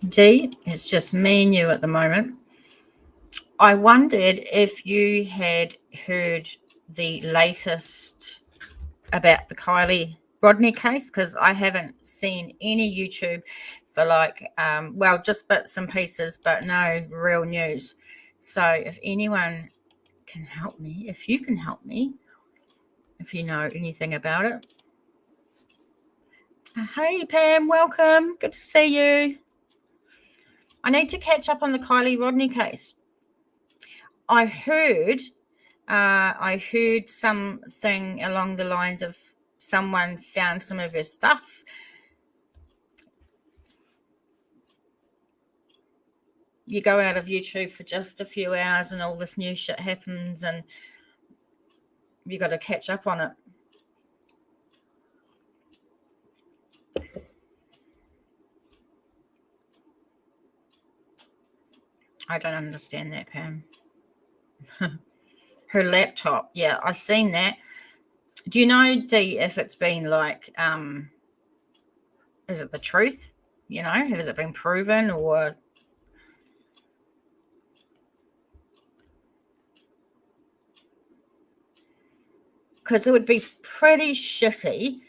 D, it's just me and you at the moment. I wondered if you had heard the latest about the Kieli Rodni case, because I haven't seen any YouTube for just bits and pieces, but no real news. So if anyone can help me, if you can help me, if you know anything about it. Hey Pam, welcome. Good to see you. I need to catch up on the Kieli Rodni case. I heard something along the lines of someone found some of her stuff. You go out of YouTube for just a few hours and all this new shit happens and you got to catch up on it. I don't understand that, Pam. Her laptop. Yeah, I've seen that. Do you know, Dee, if it's been is it the truth? Has it been proven or... Because it would be pretty shitty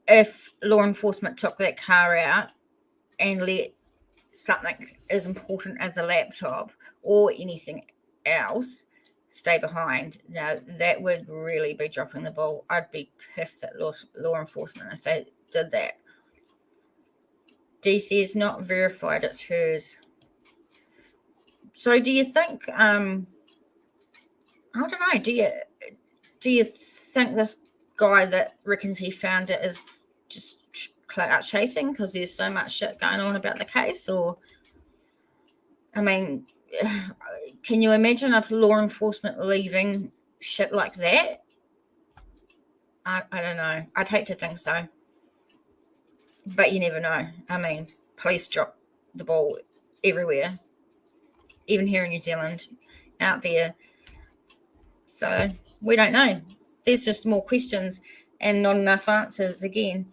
if law enforcement took that car out and let something as important as a laptop or anything else stay behind. Now, that would really be dropping the ball. I'd be pissed at law enforcement if they did that. DC is not verified, it's hers. So do you think, I don't know, do you think this guy that reckons he found it is just clout chasing because there's so much shit going on about the case? Or, I mean, can you imagine a law enforcement leaving shit like that? I don't know. I'd hate to think so. But you never know. I mean, police drop the ball everywhere, even here in New Zealand, out there. So we don't know. There's just more questions and not enough answers again.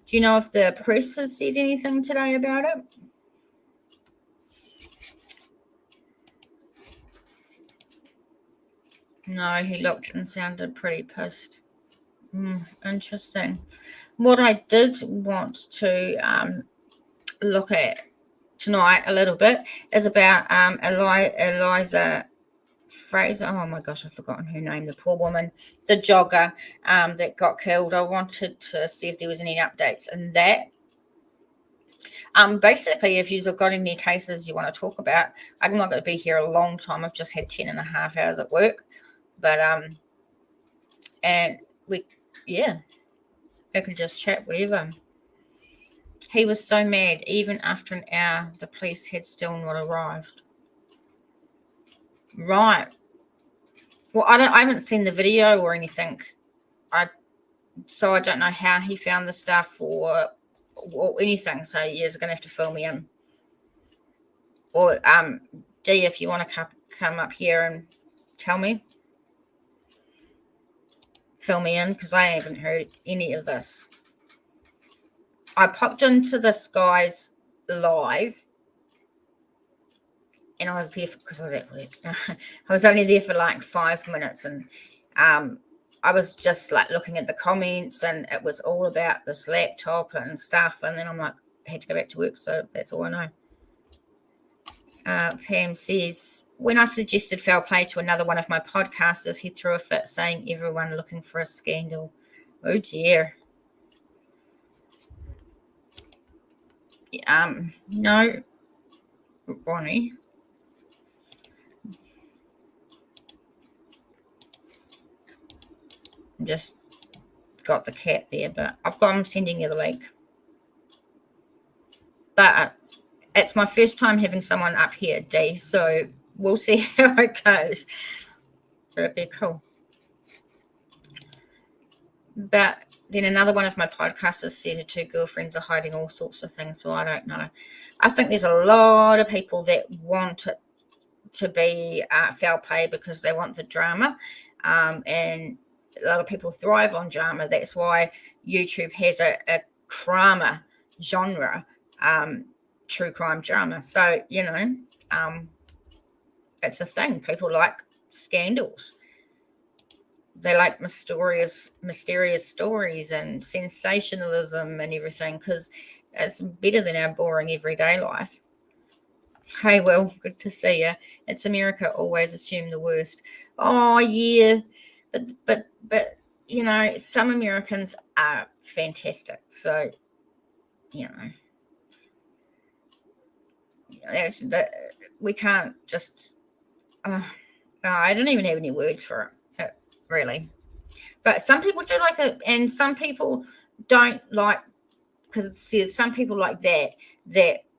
Do you know if the press has said anything today about it? No, he looked and sounded pretty pissed. Interesting. What I did want to look at tonight a little bit is about Eliza Fraser. Oh my gosh, I've forgotten her name. The poor woman, the jogger that got killed. I wanted to see if there was any updates in that. Basically, if you've got any cases you want to talk about, I'm not going to be here a long time. I've just had 10 and a half hours at work. But, and we can just chat, whatever. He was so mad, even after an hour, the police had still not arrived. Right. Well, I haven't seen the video or anything. So I don't know how he found the stuff or anything. So you're going to have to fill me in. Or Dee, if you want to come up here and tell me, fill me in, because I haven't heard any of this. I popped into this guy's live, and I was there because I was at work. I was only there for like 5 minutes, and I was just like looking at the comments, and it was all about this laptop and stuff. And then I'm like, I had to go back to work, so that's all I know. Pam says, when I suggested foul play to another one of my podcasters, he threw a fit saying everyone looking for a scandal. Oh dear. No, Ronnie. Just got the cat there, but I'm sending you the link. But it's my first time having someone up here, Dee, so we'll see how it goes. It'll be cool. But then another one of my podcasters said her two girlfriends are hiding all sorts of things, so I don't know. I think there's a lot of people that want it to be foul play because they want the drama, and a lot of people thrive on drama. That's why YouTube has a drama genre, true crime drama. So, it's a thing. People like scandals. They like mysterious stories and sensationalism and everything, because it's better than our boring everyday life. Hey, Will, good to see you. It's America, always assume the worst. Oh, yeah. But some Americans are fantastic. So, we can't just, I don't even have any words for it, really. But some people do like it, and some people don't like, because see, some people like that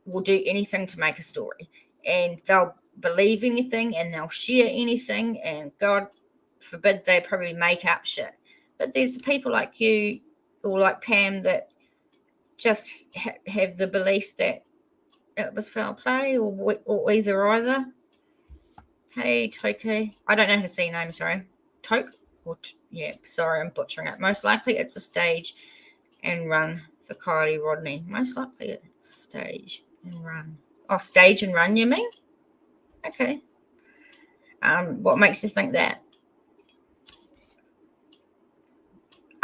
will do anything to make a story, and they'll believe anything, and they'll share anything, and God forbid they probably make up shit. But there's the people like you or like Pam that just have the belief that it was foul play, or either. Hey, Toku. I don't know how to say your name, sorry. Toke? Yeah, sorry, I'm butchering it. Most likely it's a stage and run for Kieli Rodni. Most likely it's a stage and run. Oh, stage and run, you mean? Okay. What makes you think that?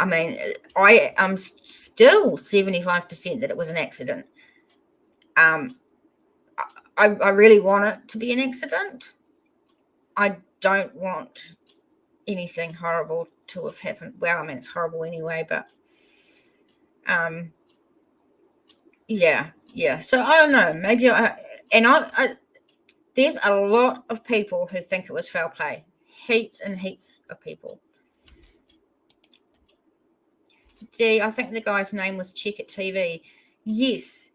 I mean, I'm still 75% that it was an accident. I really want it to be an accident. I don't want anything horrible to have happened. Well, I mean, it's horrible anyway, but yeah. So I don't know. Maybe there's a lot of people who think it was foul play. Heaps and heaps of people. I think the guy's name was Check It TV. Yes.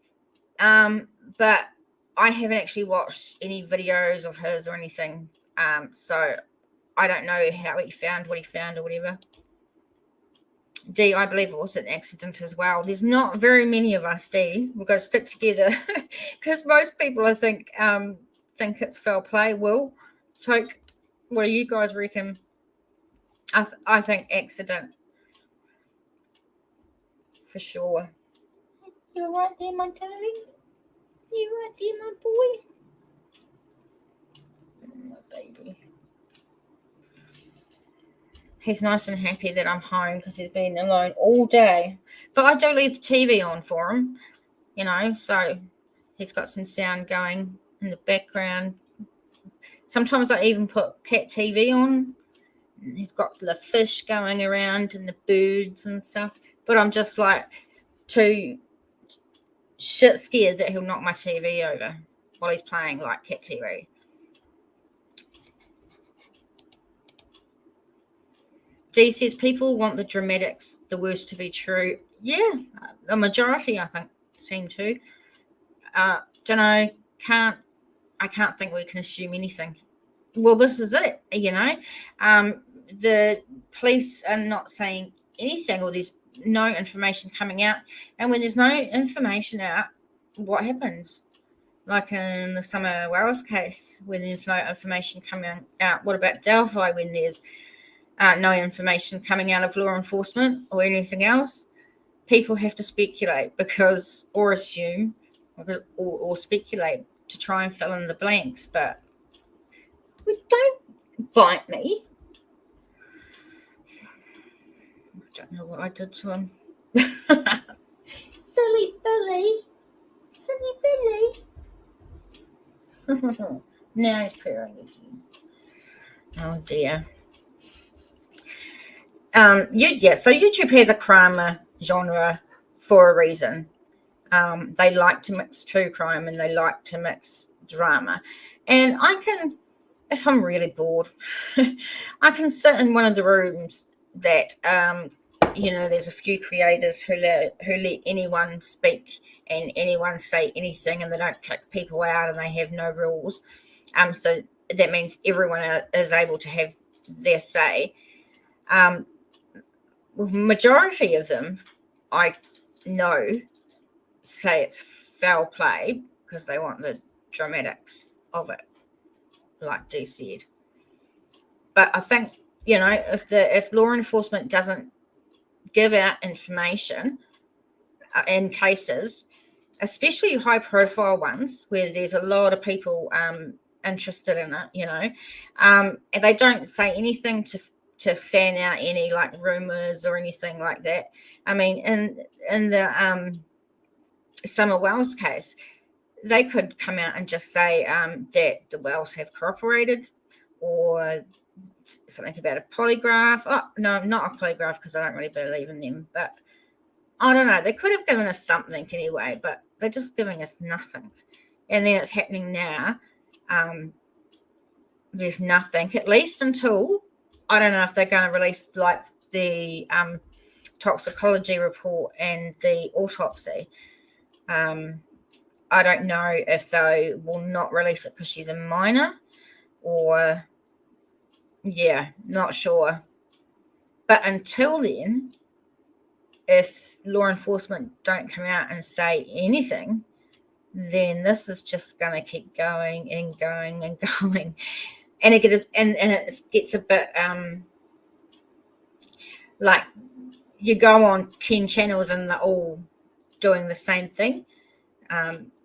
But I haven't actually watched any videos of his or anything. So I don't know how he found what he found or whatever. I believe it was an accident as well. There's not very many of us, We've got to stick together, because most people, I think it's foul play. Will, Toke, what do you guys reckon? I think accident for sure. You're right there, my darling. You're right there, my boy. My baby. He's nice and happy that I'm home because he's been alone all day. But I do leave the TV on for him, so he's got some sound going in the background. Sometimes I even put cat TV on. He's got the fish going around and the birds and stuff. But I'm just like too shit scared that he'll knock my TV over while he's playing like cat TV. Dee says people want the dramatics, the worst to be true. Yeah, a majority, I think, seem to. Don't know. I can't think we can assume anything. Well, this is it. The police are not saying anything, or there's no information coming out. And when there's no information out, what happens? Like in the Summer Wells case, when there's no information coming out. What about Delphi when there's no information coming out of law enforcement or anything else? People have to speculate or assume or speculate to try and fill in the blanks. But don't bite me. I don't know what I did to him. Silly Billy. Now he's purring again. Oh dear. So YouTube has a crime genre for a reason. They like to mix true crime and they like to mix drama. And I can, if I'm really bored, I can sit in one of the rooms that, there's a few creators who let anyone speak and anyone say anything, and they don't kick people out and they have no rules. So that means everyone is able to have their say. Majority of them, I know, say it's foul play because they want the dramatics of it, like Dee said. But I think, if law enforcement doesn't give out information in cases, especially high-profile ones where there's a lot of people interested in it, and they don't say anything to fan out any like rumors or anything like that. I mean, in the Summer Wells case, they could come out and just say that the Wells have cooperated, or something about a polygraph. Oh no, not a polygraph, because I don't really believe in them, but I don't know. They could have given us something anyway, but they're just giving us nothing. And then it's happening now. There's nothing, at least until, I don't know if they're going to release like the toxicology report and the autopsy. I don't know if they will not release it because she's a minor, or, yeah, not sure. But until then, if law enforcement don't come out and say anything, then this is just going to keep going and going and going. And it gets a bit like you go on 10 channels and they're all doing the same thing.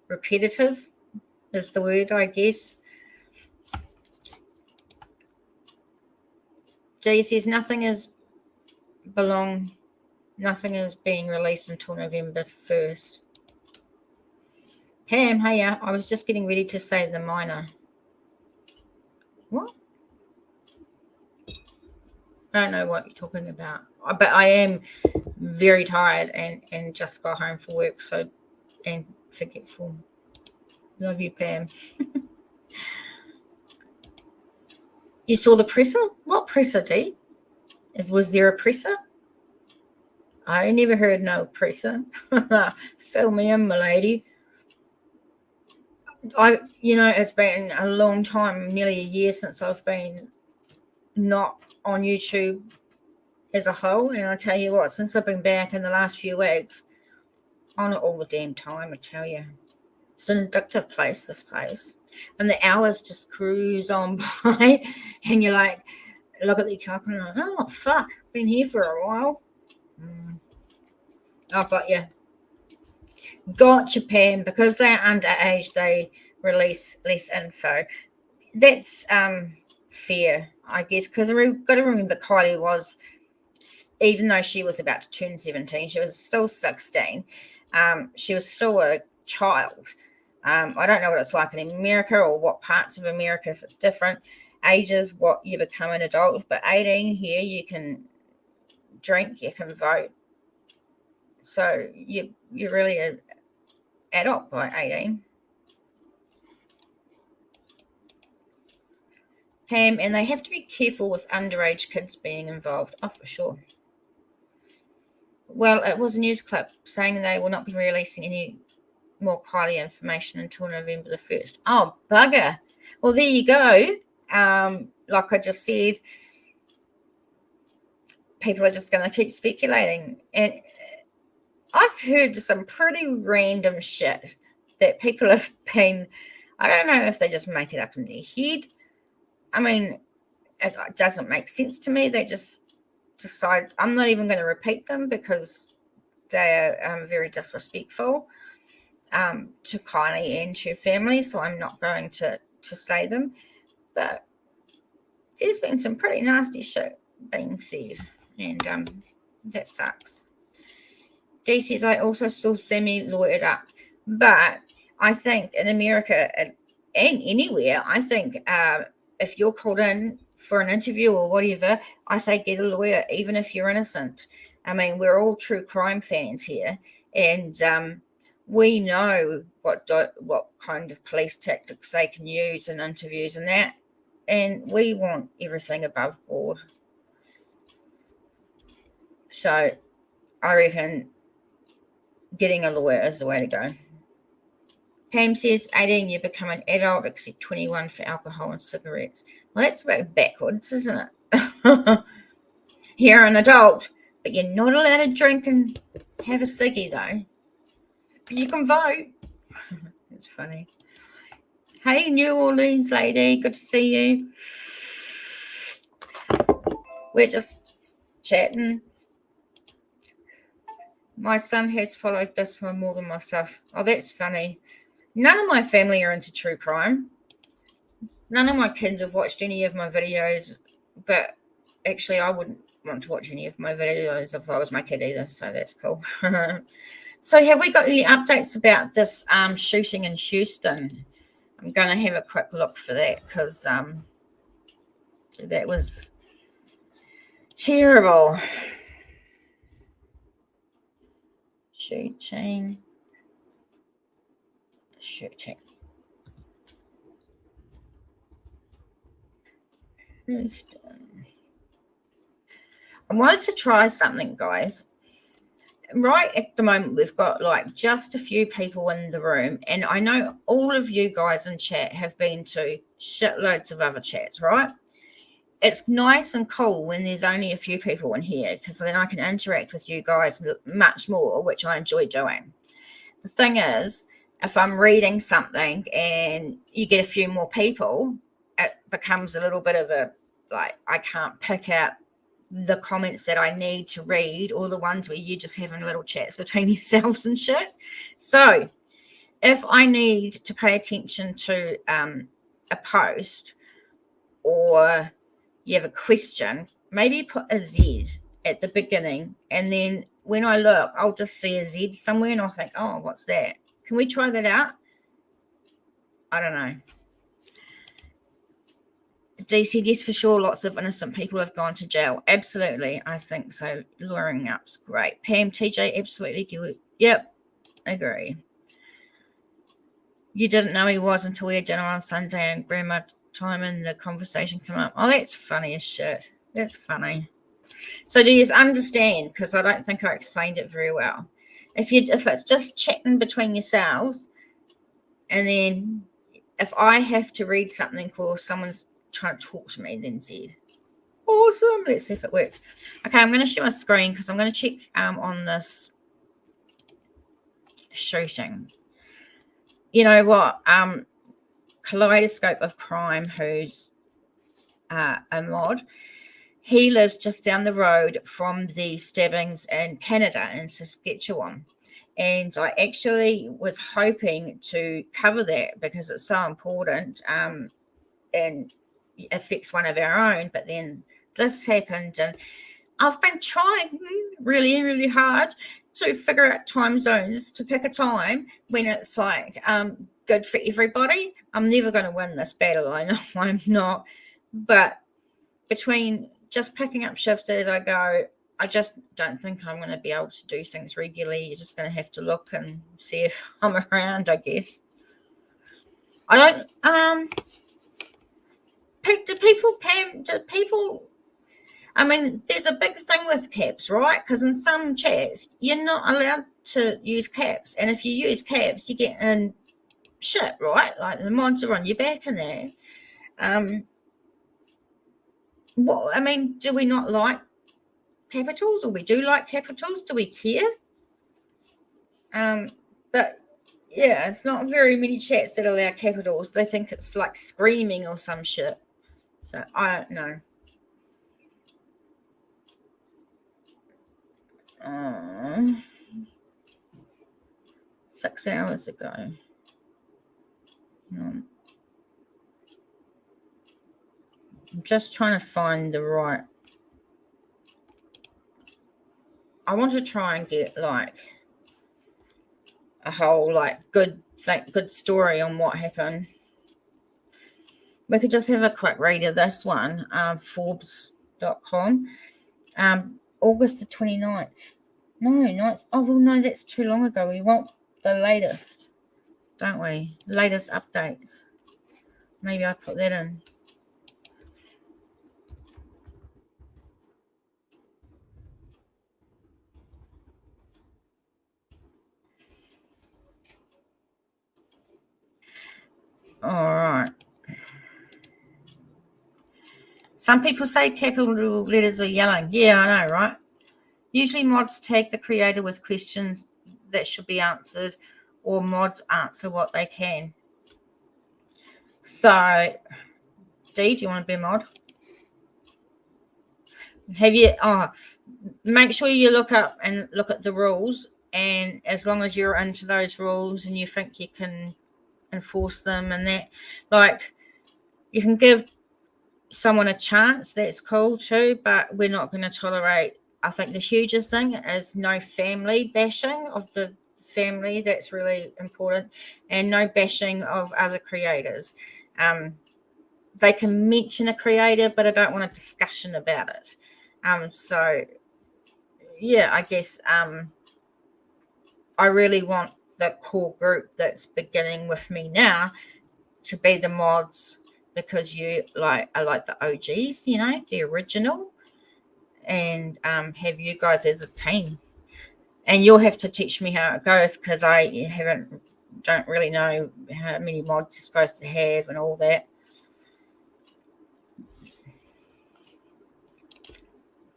Repetitive is the word, I guess. G says nothing is being released until November 1st. Pam, hey, I was just getting ready to say the minor. What? I don't know what you're talking about, but I am very tired and just got home from work, so, and forgetful. Love you, Pam. You saw the presser? What presser, D? Was there a presser? I never heard no presser. Fill me in, my lady. It's been a long time, nearly a year since I've been not on YouTube as a whole. And I tell you what, since I've been back in the last few weeks, on it all the damn time, I tell you. It's an addictive place, this place. And the hours just cruise on by. And you're like, look at the clock and you're like, oh, fuck, been here for a while. I've got you. Gotcha, Pam. Because they're underage, they release less info. That's fair, I guess, because we've got to remember Kieli was, even though she was about to turn 17, she was still 16. She was still a child. I don't know what it's like in America or what parts of America, if it's different ages, what you become an adult. But 18 here, you can drink, you can vote. So you're really an adult by 18. Pam, and they have to be careful with underage kids being involved. Oh, for sure. Well, it was a news clip saying they will not be releasing any more Kieli information until November the 1st. Oh, bugger. Well, there you go. Like I just said, people are just going to keep speculating. And I've heard some pretty random shit that people have been, I don't know if they just make it up in their head. I mean, it doesn't make sense to me. They just decide, I'm not even going to repeat them because they are very disrespectful to Kieli and to family, so I'm not going to say them. But there's been some pretty nasty shit being said, and that sucks. Dee says, I also saw Sammy lawyered up, but I think in America and anywhere, I think if you're called in for an interview or whatever, I say get a lawyer, even if you're innocent. I mean, we're all true crime fans here, and we know what kind of police tactics they can use in interviews and that, and we want everything above board. So I reckon getting a lawyer is the way to go. Pam says 18, you become an adult, except 21 for alcohol and cigarettes. Well, that's a bit backwards, isn't it? You're an adult, but you're not allowed to drink and have a ciggy, though. But you can vote. It's funny. Hey, New Orleans lady, good to see you. We're just chatting. My son has followed this one more than myself. Oh, that's funny. None of my family are into true crime. None of my kids have watched any of my videos, but actually, I wouldn't want to watch any of my videos if I was my kid either, so that's cool. So, have we got any updates about this shooting in Houston? I'm going to have a quick look for that because that was terrible. Shooting. Houston. I wanted to try something, guys. Right at the moment, we've got like just a few people in the room, and I know all of you guys in chat have been to shitloads of other chats, right? It's nice and cool when there's only a few people in here because then I can interact with you guys much more, which I enjoy doing. The thing is, if I'm reading something and you get a few more people, it becomes a little bit of a like I can't pick out the comments that I need to read or the ones where you're just having little chats between yourselves and shit. So if I need to pay attention to a post or you have a question, maybe put a Z at the beginning, and then when I look, I'll just see a Z somewhere and I'll think, oh, what's that? Can we try that out? I don't know. DC, yes, for sure. Lots of innocent people have gone to jail. Absolutely. I think so. Luring up's great. Pam, TJ, absolutely good. Yep. Agree. You didn't know he was until we had dinner on Sunday and grandma time and the conversation came up. Oh, that's funny as shit. That's funny. So do you understand? Because I don't think I explained it very well. If it's just chatting between yourselves, and then if I have to read something or someone's trying to talk to me, then Z. Awesome. Let's see if it works. Okay, I'm going to share my screen because I'm going to check on this shooting. You know what? Kaleidoscope of Crime, who's a mod, he lives just down the road from the stabbings in Canada, in Saskatchewan. And I actually was hoping to cover that because it's so important and affects one of our own. But then this happened, and I've been trying really, really hard to figure out time zones to pick a time when it's like good for everybody. I'm never going to win this battle. I know I'm not. But between just picking up shifts as I go, I just don't think I'm going to be able to do things regularly. You're just going to have to look and see if I'm around, I guess. I don't, do people, I mean, there's a big thing with caps, right? Because in some chats, you're not allowed to use caps. And if you use caps, you get in shit, right? Like the mods are on your back in there. Well, I mean, do we not like capitals, or we do like capitals? Do we care? But yeah, it's not very many chats that allow capitals. They think it's like screaming or some shit. So I don't know. 6 hours ago. I'm just trying to find the right. I want to try and get like a whole like good story on what happened. We could just have a quick read of this one, Forbes.com, August the 29th. No, not. Oh, well, no, that's too long ago. We want the latest, don't we? Latest updates. Maybe I put that in. All right. Some people say capital letters are yelling. Yeah, I know, right? Usually mods tag the creator with questions that should be answered, or mods answer what they can. So, Dee, do you want to be a mod? Have you? Oh, make sure you look up and look at the rules, and as long as you're into those rules and you think you can enforce them, and that, like, you can give someone a chance, that's cool too, but we're not going to tolerate. I think the hugest thing is no family bashing of the family. That's really important, and no bashing of other creators. They can mention a creator, but I don't want a discussion about it. So yeah, I guess I really want the core group that's beginning with me now to be the mods, because I like the OGs, the original, and have you guys as a team. And you'll have to teach me how it goes, because I don't really know how many mods you're supposed to have and all that.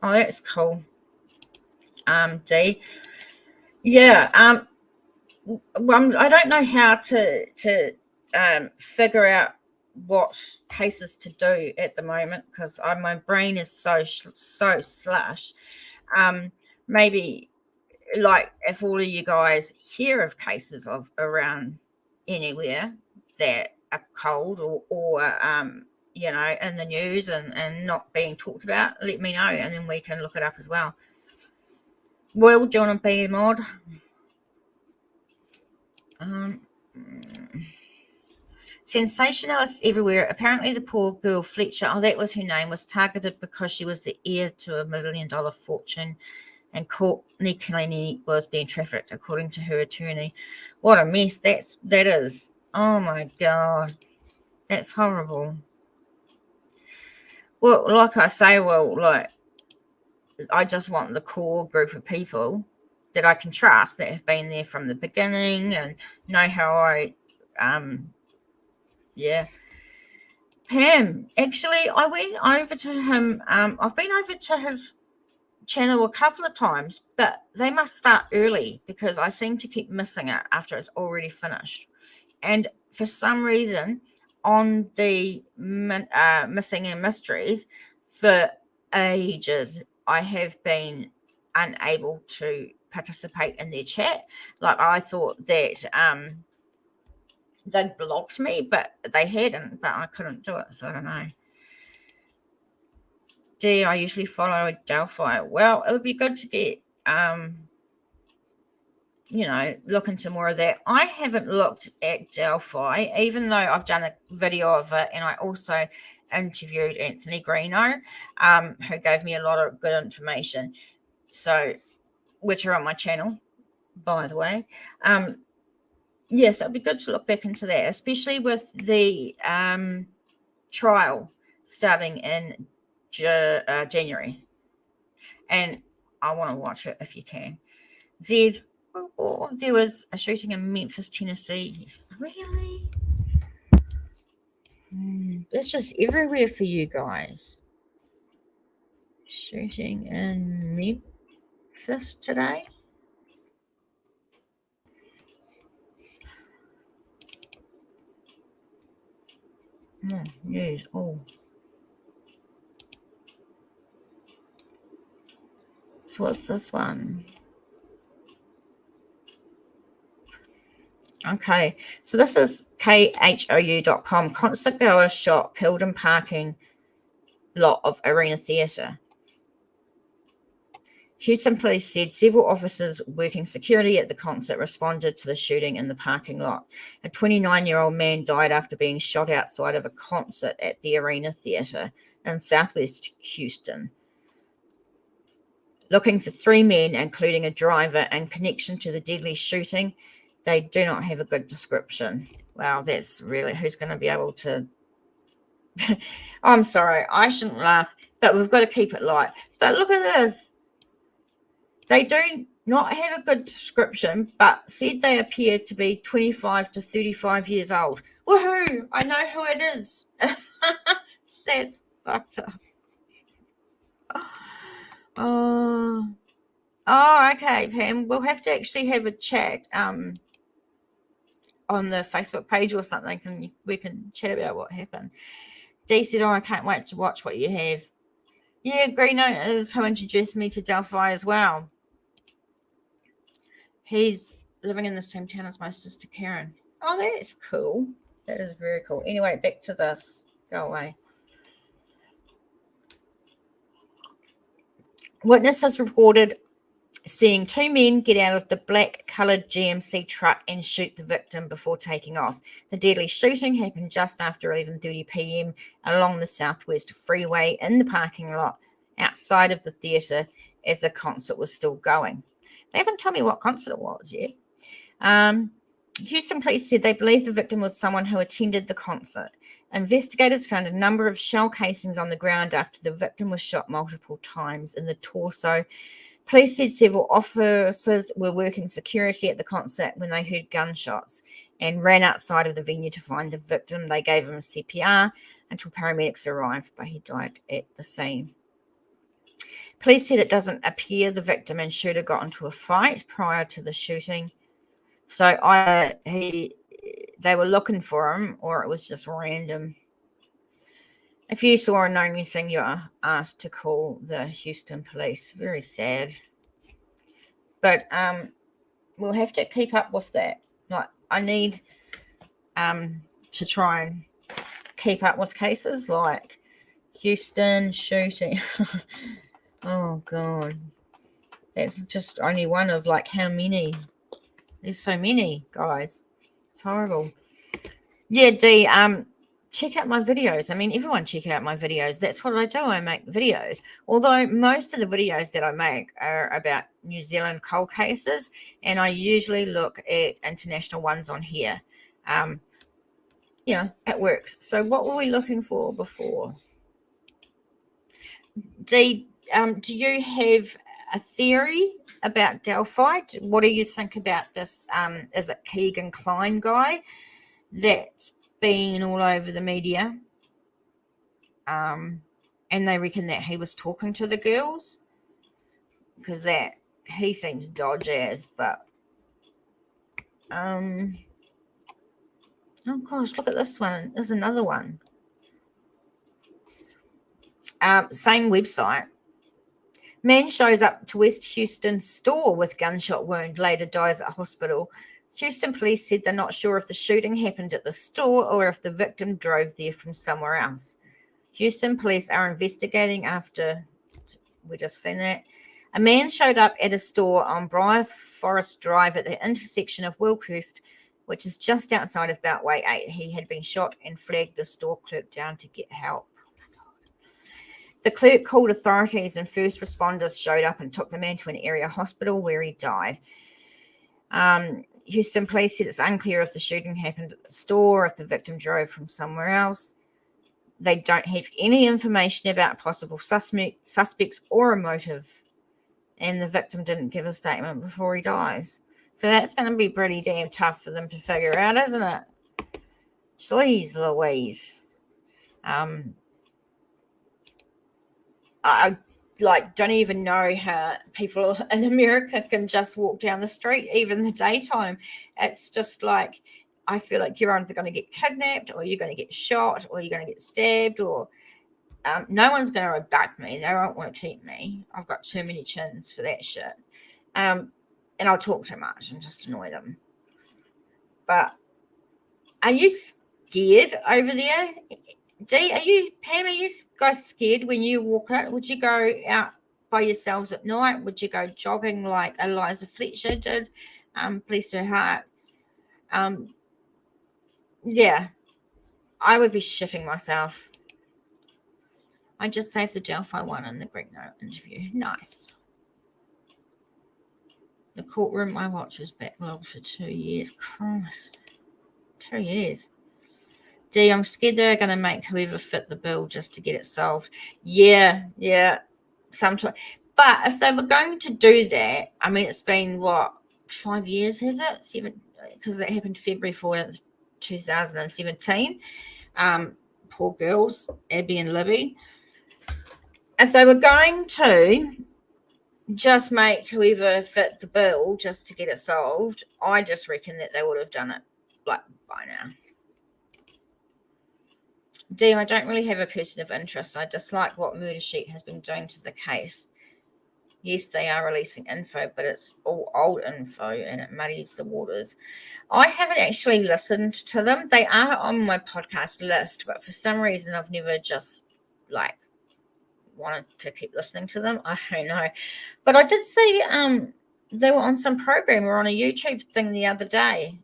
Oh, that's cool. D. Yeah. I don't know how to figure out what cases to do at the moment, because my brain is so slush. Maybe, like, if all of you guys hear of cases of around anywhere that are cold, or in the news and not being talked about, let me know, and then we can look it up as well. Will, do you want to be a mod? Sensationalists everywhere. Apparently the poor girl Fletcher, that was her name, was targeted because she was the heir to $1 million fortune, and Courtney Kieli was being trafficked, according to her attorney. What a mess that is. Oh my God. That's horrible. Well, like I say, I just want the core group of people that I can trust, that have been there from the beginning and know how Pam, actually, I went over to him. I've been over to his channel a couple of times, but they must start early, because I seem to keep missing it after it's already finished. And for some reason, on the Missing and Mysteries, for ages, I have been unable to participate in their chat. Like, I thought that they'd blocked me, but they hadn't, but I couldn't do it, so I don't know. D, I usually follow Delphi. Well, it would be good to get look into more of that. I haven't looked at Delphi, even though I've done a video of it, and I also interviewed Anthony Greeno, who gave me a lot of good information, so, which are on my channel, by the way. Yes, it'd be good to look back into that, especially with the trial starting in January, and I want to watch it if you can. Zed, there was a shooting in Memphis, Tennessee. Really? It's just everywhere for you guys. Shooting in Memphis today. News. Oh. So what's this one? Okay, so this is khou.com. Concert goer shot, killed in parking lot of Arena Theatre. Houston police said several officers working security at the concert responded to the shooting in the parking lot. A 29-year-old man died after being shot outside of a concert at the Arena Theatre in southwest Houston. Looking for 3 men, including a driver, in connection to the deadly shooting. They do not have a good description. Wow, that's really, who's going to be able to... I'm sorry, I shouldn't laugh, but we've got to keep it light. But look at this. They do not have a good description, but said they appeared to be 25 to 35 years old. Woohoo! I know who it is. That's fucked up. Oh, okay, Pam. We'll have to actually have a chat on the Facebook page or something, and we can chat about what happened. Dee said, I can't wait to watch what you have. Yeah, Greeno is who introduced me to Delphi as well. He's living in the same town as my sister Karen. Oh, that's cool. That is very cool. Anyway, back to this. Go away. Witnesses reported seeing two men get out of the black-coloured GMC truck and shoot the victim before taking off. The deadly shooting happened just after 11:30 p.m. along the southwest freeway in the parking lot outside of the theatre as the concert was still going. They haven't told me what concert it was yet. Houston police said they believe the victim was someone who attended the concert. Investigators found a number of shell casings on the ground after the victim was shot multiple times in the torso. Police said several officers were working security at the concert when they heard gunshots and ran outside of the venue to find the victim. They gave him CPR until paramedics arrived, but he died at the scene. Police said it doesn't appear the victim and shooter got into a fight prior to the shooting. So they were looking for him, or it was just random. If you saw or know anything, you are asked to call the Houston police. Very sad. But we'll have to keep up with that. Like, I need to try and keep up with cases like Houston shooting. Oh, God. That's just only one of like how many? There's so many, guys. It's horrible. Yeah, Dee, check out my videos. I mean, everyone check out my videos. That's what I do. I make videos. Although most of the videos that I make are about New Zealand cold cases, and I usually look at international ones on here. Yeah, it works. So what were we looking for before? Dee, do you have a theory about Delphi? What do you think about this? Is it Keegan Klein guy that's been all over the media? And they reckon that he was talking to the girls because that he seems dodgy as, but oh gosh, look at this one. There's another one. Same website. Man shows up to West Houston store with gunshot wound, later dies at hospital. Houston police said they're not sure if the shooting happened at the store or if the victim drove there from somewhere else. Houston police are investigating after, we just seen that, a man showed up at a store on Briar Forest Drive at the intersection of Wilkhurst, which is just outside of Beltway 8. He had been shot and flagged the store clerk down to get help. The clerk called authorities and first responders showed up and took the man to an area hospital where he died. Houston police said it's unclear if the shooting happened at the store or if the victim drove from somewhere else. They don't have any information about possible suspects or a motive. And the victim didn't give a statement before he dies. So that's going to be pretty damn tough for them to figure out, isn't it? Jeez Louise. I don't even know how people in America can just walk down the street, even in the daytime. It's just like, I feel like you're either going to get kidnapped or you're going to get shot or you're going to get stabbed or no one's going to abduct me. They don't want to keep me. I've got too many chins for that shit. And I'll talk too much and just annoy them. But are you scared over there? Pam, are you guys scared when you walk out? Would you go out by yourselves at night? Would you go jogging like Eliza Fletcher did? Bless her heart. Yeah, I would be shitting myself. I just saved the Delphi one in the Greek Note interview. Nice. The courtroom I watch is backlogged for 2 years. Christ. 2 years. Dee, I'm scared they're going to make whoever fit the bill just to get it solved. Yeah. Sometimes. But if they were going to do that, I mean, it's been, 5 years, has it? 7, because it happened February 4th, 2017. Poor girls, Abby and Libby. If they were going to just make whoever fit the bill just to get it solved, I just reckon that they would have done it like by now. D, I don't really have a person of interest. I dislike what Murder Sheet has been doing to the case. Yes, they are releasing info, but it's all old info and it muddies the waters. I haven't actually listened to them. They are on my podcast list, but for some reason I've never just wanted to keep listening to them. I don't know. But I did see they were on some program or on a YouTube thing the other day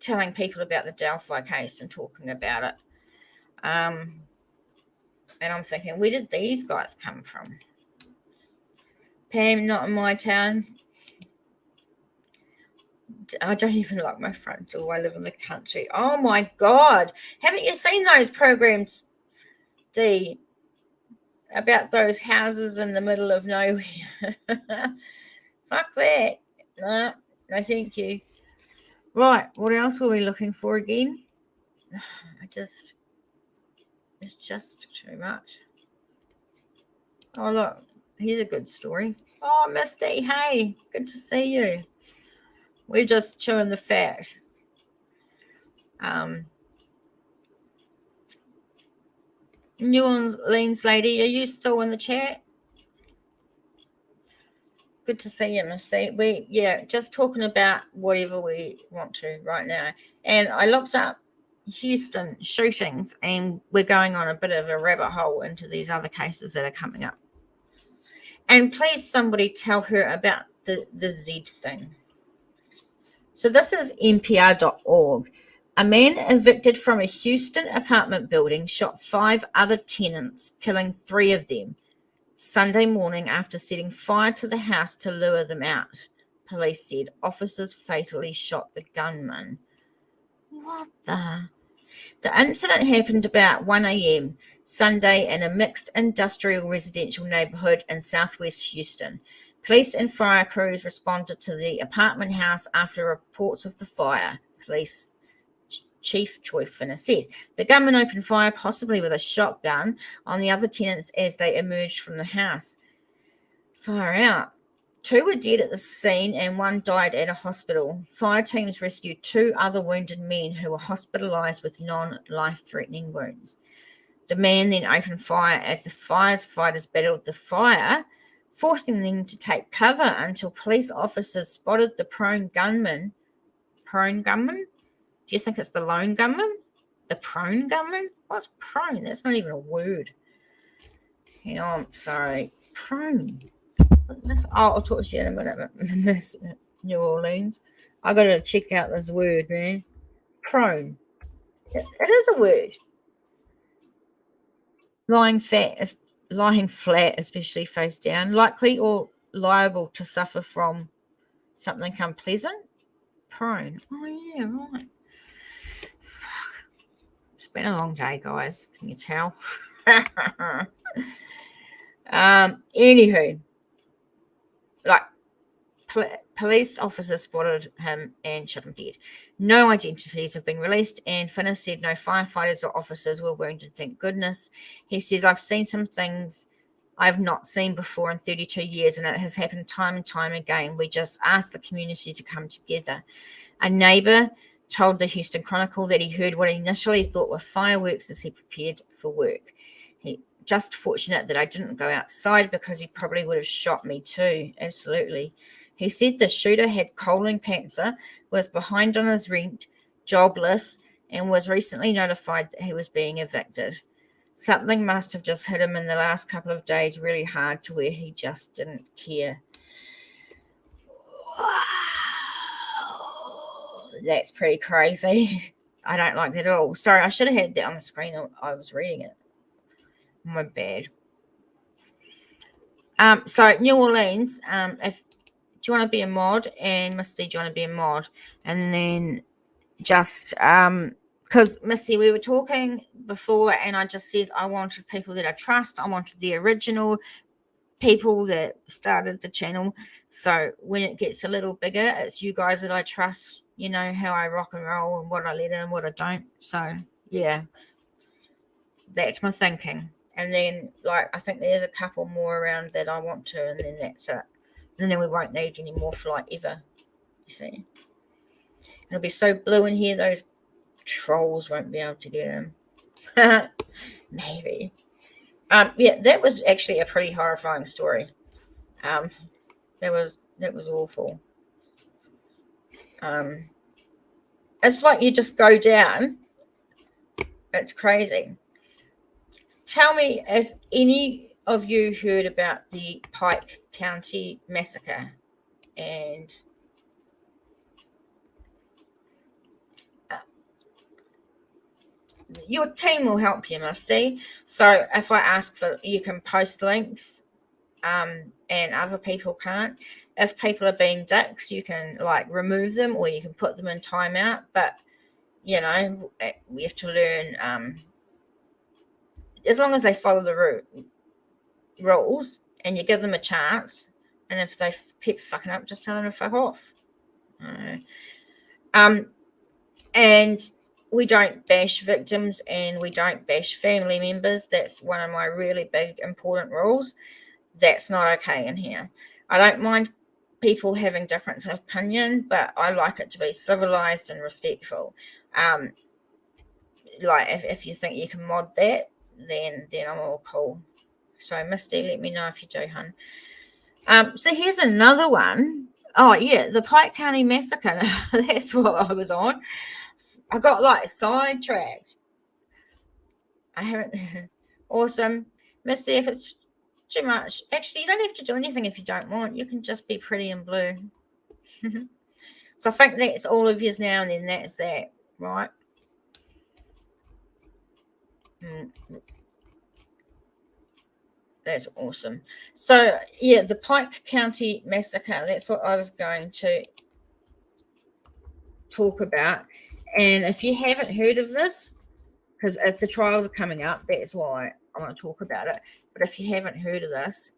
telling people about the Delphi case and talking about it. And I'm thinking, where did these guys come from? Pam, not in my town. I don't even like my front door. I live in the country. Oh my God. Haven't you seen those programs, D, about those houses in the middle of nowhere? Fuck that. No, thank you. Right, what else were we looking for again? It's just too much. Oh, look, here's a good story. Oh, Misty, hey, good to see you. We're just chewing the fat. New Orleans lady, are you still in the chat? Good to see you, Misty. Just talking about whatever we want to right now. And I looked up Houston shootings, and we're going on a bit of a rabbit hole into these other cases that are coming up. And please, somebody tell her about the Z thing. So this is NPR.org. A man evicted from a Houston apartment building shot 5 other tenants, killing 3 of them Sunday morning after setting fire to the house to lure them out. Police said officers fatally shot the gunman. What the? The incident happened about 1 a.m. Sunday in a mixed industrial residential neighborhood in southwest Houston. Police and fire crews responded to the apartment house after reports of the fire. Police Chief Troy Finner said the gunman opened fire, possibly with a shotgun, on the other tenants as they emerged from the house. Far out. 2 were dead at the scene and 1 died at a hospital. Fire teams rescued 2 other wounded men who were hospitalized with non-life-threatening wounds. The man then opened fire as the firefighters battled the fire, forcing them to take cover until police officers spotted the prone gunman. Prone gunman? Do you think it's the lone gunman? The prone gunman? What's prone? That's not even a word. Hang on, sorry. Prone. I'll talk to you in a minute, Miss New Orleans. I got to check out this word, man. Prone. It is a word. Lying flat, especially face down, likely or liable to suffer from something unpleasant. Prone. Oh yeah, right. Fuck. It's been a long day, guys. Can you tell? Anywho, police officers spotted him and shot him dead. No identities have been released, and Finner said no firefighters or officers were wounded, thank goodness. He says, I've seen some things I've not seen before in 32 years, and it has happened time and time again. We just asked the community to come together. A neighbor told the Houston Chronicle that he heard what he initially thought were fireworks as he prepared for work. Just fortunate that I didn't go outside because he probably would have shot me too. Absolutely. He said the shooter had colon cancer, was behind on his rent, jobless, and was recently notified that he was being evicted. Something must have just hit him in the last couple of days really hard to where he just didn't care. Wow. That's pretty crazy. I don't like that at all. Sorry, I should have had that on the screen. I was reading it. My bad. So New Orleans, if do you want to be a mod, and Misty, do you want to be a mod? And then just because Misty, we were talking before, and I just said I wanted people that I trust. I wanted the original people that started the channel. So when it gets a little bigger, it's you guys that I trust. You know how I rock and roll and what I let in and what I don't. So yeah, that's my thinking. And then, I think there's a couple more around that I want to, and then that's it. And then we won't need any more ever. You see? It'll be so blue in here, those trolls won't be able to get in. Maybe. Yeah, that was actually a pretty horrifying story. Um, that was awful. It's like you just go down. It's crazy. Tell me if any of you heard about the Pike County massacre, and uh, your team will help you, Misty. So if I ask for, you can post links, and other people can't. If people are being dicks, you can like remove them, or you can put them in timeout. But we have to learn. As long as they follow the rules and you give them a chance, and if they keep fucking up, just tell them to fuck off. And we don't bash victims, and we don't bash family members. That's one of my really big important rules. That's not okay in here. I don't mind people having difference of opinion, but I like it to be civilized and respectful. Like if you think you can mod that, then I'm all cool. So Misty, let me know if you do, hun. So here's another one. Oh yeah, the Pike County Massacre. That's what I was on. I got like sidetracked. I haven't. Awesome, Misty. If it's too much, actually, you don't have to do anything if you don't want. You can just be pretty and blue. So I think that's all of yours now, and then that's that, right? That's awesome. So yeah, the Pike County Massacre. That's what I was going to talk about. And if you haven't heard of this, because if the trials are coming up, that's why I want to talk about it. But if you haven't heard of this,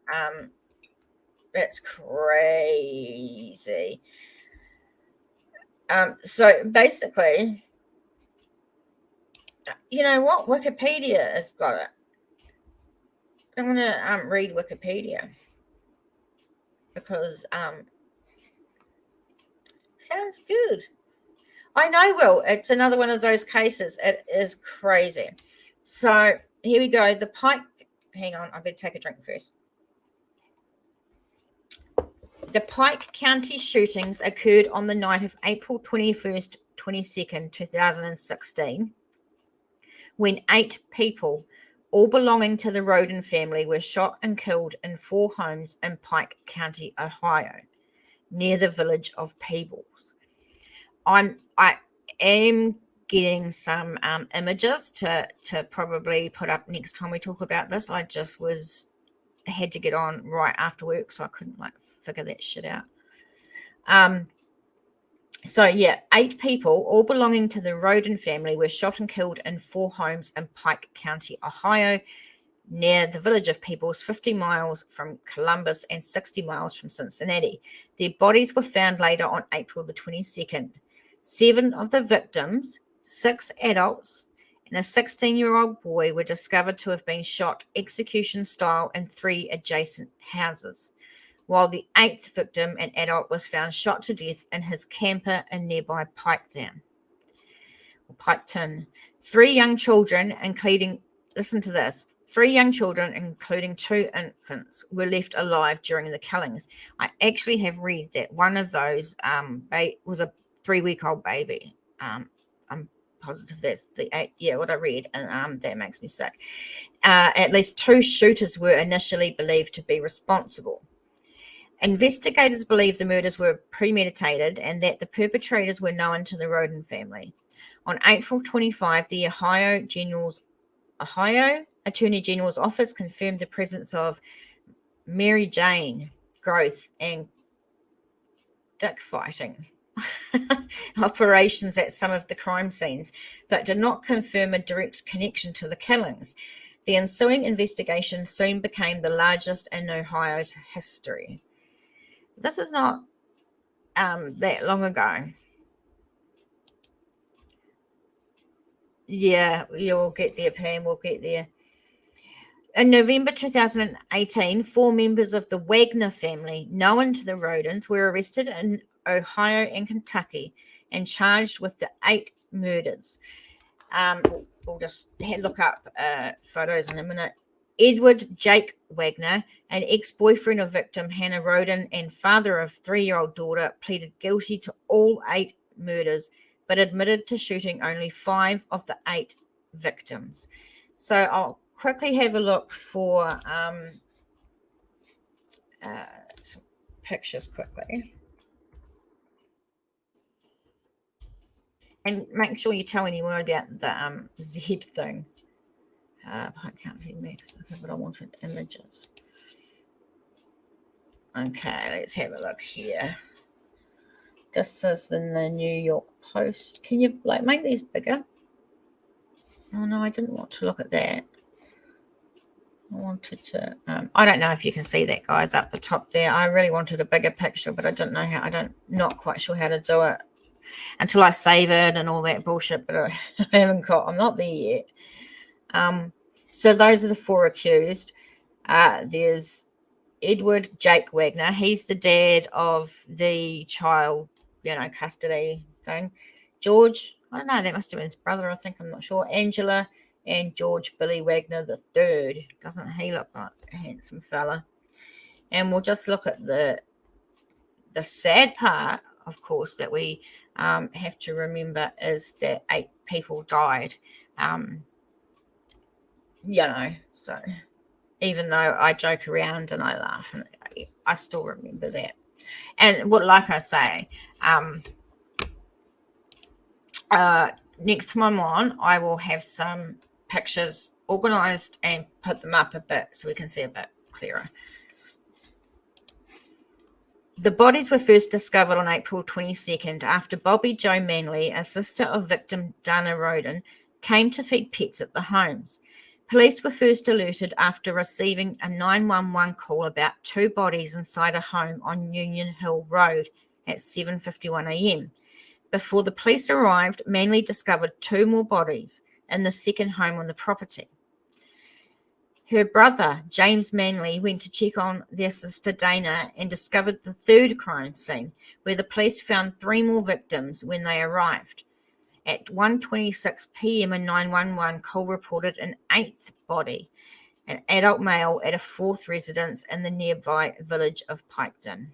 it's crazy. So basically, you know what? Wikipedia has got it. I'm going to read Wikipedia because sounds good. I know, Will. It's another one of those cases. It is crazy. So here we go. The Pike. Hang on. I better take a drink first. The Pike County shootings occurred on the night of April 21st, 22nd, 2016, when 8 people, all belonging to the Rodni family, were shot and killed in 4 homes in Pike County, Ohio, near the village of Peebles. I am getting some images to probably put up next time we talk about this. I just had to get on right after work, so I couldn't figure that shit out. So yeah, 8 people, all belonging to the Rodni family, were shot and killed in 4 homes in Pike County, Ohio, near the village of Peebles, 50 miles from Columbus and 60 miles from Cincinnati. Their bodies were found later on April the 22nd. 7 of the victims, 6 adults, and a 16-year-old boy were discovered to have been shot execution style in 3 adjacent houses, while the 8th victim, an adult, was found shot to death in his camper in nearby Piketon. 3 young children, including, listen to this, 3 young children, including 2 infants, were left alive during the killings. I actually have read that one of those was a 3-week-old baby. I'm positive that's the 8. Yeah, what I read, and that makes me sick. At least 2 shooters were initially believed to be responsible. Investigators believe the murders were premeditated and that the perpetrators were known to the Rodni family. On April 25, the Ohio Attorney General's office confirmed the presence of Mary Jane growth and dick fighting operations at some of the crime scenes, but did not confirm a direct connection to the killings. The ensuing investigation soon became the largest in Ohio's history. This is not that long ago. Yeah, you'll get there, Pam. We'll get there. In November 2018, 4 members of the Wagner family, known to the Rodins, were arrested in Ohio and Kentucky and charged with the 8 murders. We'll just look up photos in a minute. Edward Jake Wagner, an ex-boyfriend of victim Hannah Rodin and father of 3-year-old daughter, pleaded guilty to all 8 murders, but admitted to shooting only 5 of the 8 victims. So I'll quickly have a look for some pictures quickly. And make sure you tell anyone about the Z thing. I can't see maps, okay, but I wanted images. Okay, let's have a look here. This is in the New York Post. Can you make these bigger? Oh no, I didn't want to look at that. I wanted to. I don't know if you can see that, guys, up the top there. I really wanted a bigger picture, but I don't know how. Not quite sure how to do it until I save it and all that bullshit. But I haven't got. I'm not there yet. So those are the 4 accused. There's Edward Jake Wagner. He's the dad of the child, custody thing. George, I don't know, that must have been his brother, I think, I'm not sure. Angela and George Billy Wagner the third. Doesn't he look like a handsome fella? And we'll just look at the sad part, of course, that we have to remember is that 8 people died. So even though I joke around and I laugh, and I still remember that. And like I say, next time I'm on, I will have some pictures organised and put them up a bit so we can see a bit clearer. The bodies were first discovered on April 22nd after Bobby Jo Manley, a sister of victim Dana Rodin, came to feed pets at the homes. Police were first alerted after receiving a 911 call about 2 bodies inside a home on Union Hill Road at 7:51 a.m. Before the police arrived, Manley discovered 2 more bodies in the second home on the property. Her brother, James Manley, went to check on their sister Dana and discovered the 3rd crime scene, where the police found 3 more victims when they arrived. At 1:26 p.m., a 911 call reported an 8th body, an adult male at a 4th residence in the nearby village of Piketon.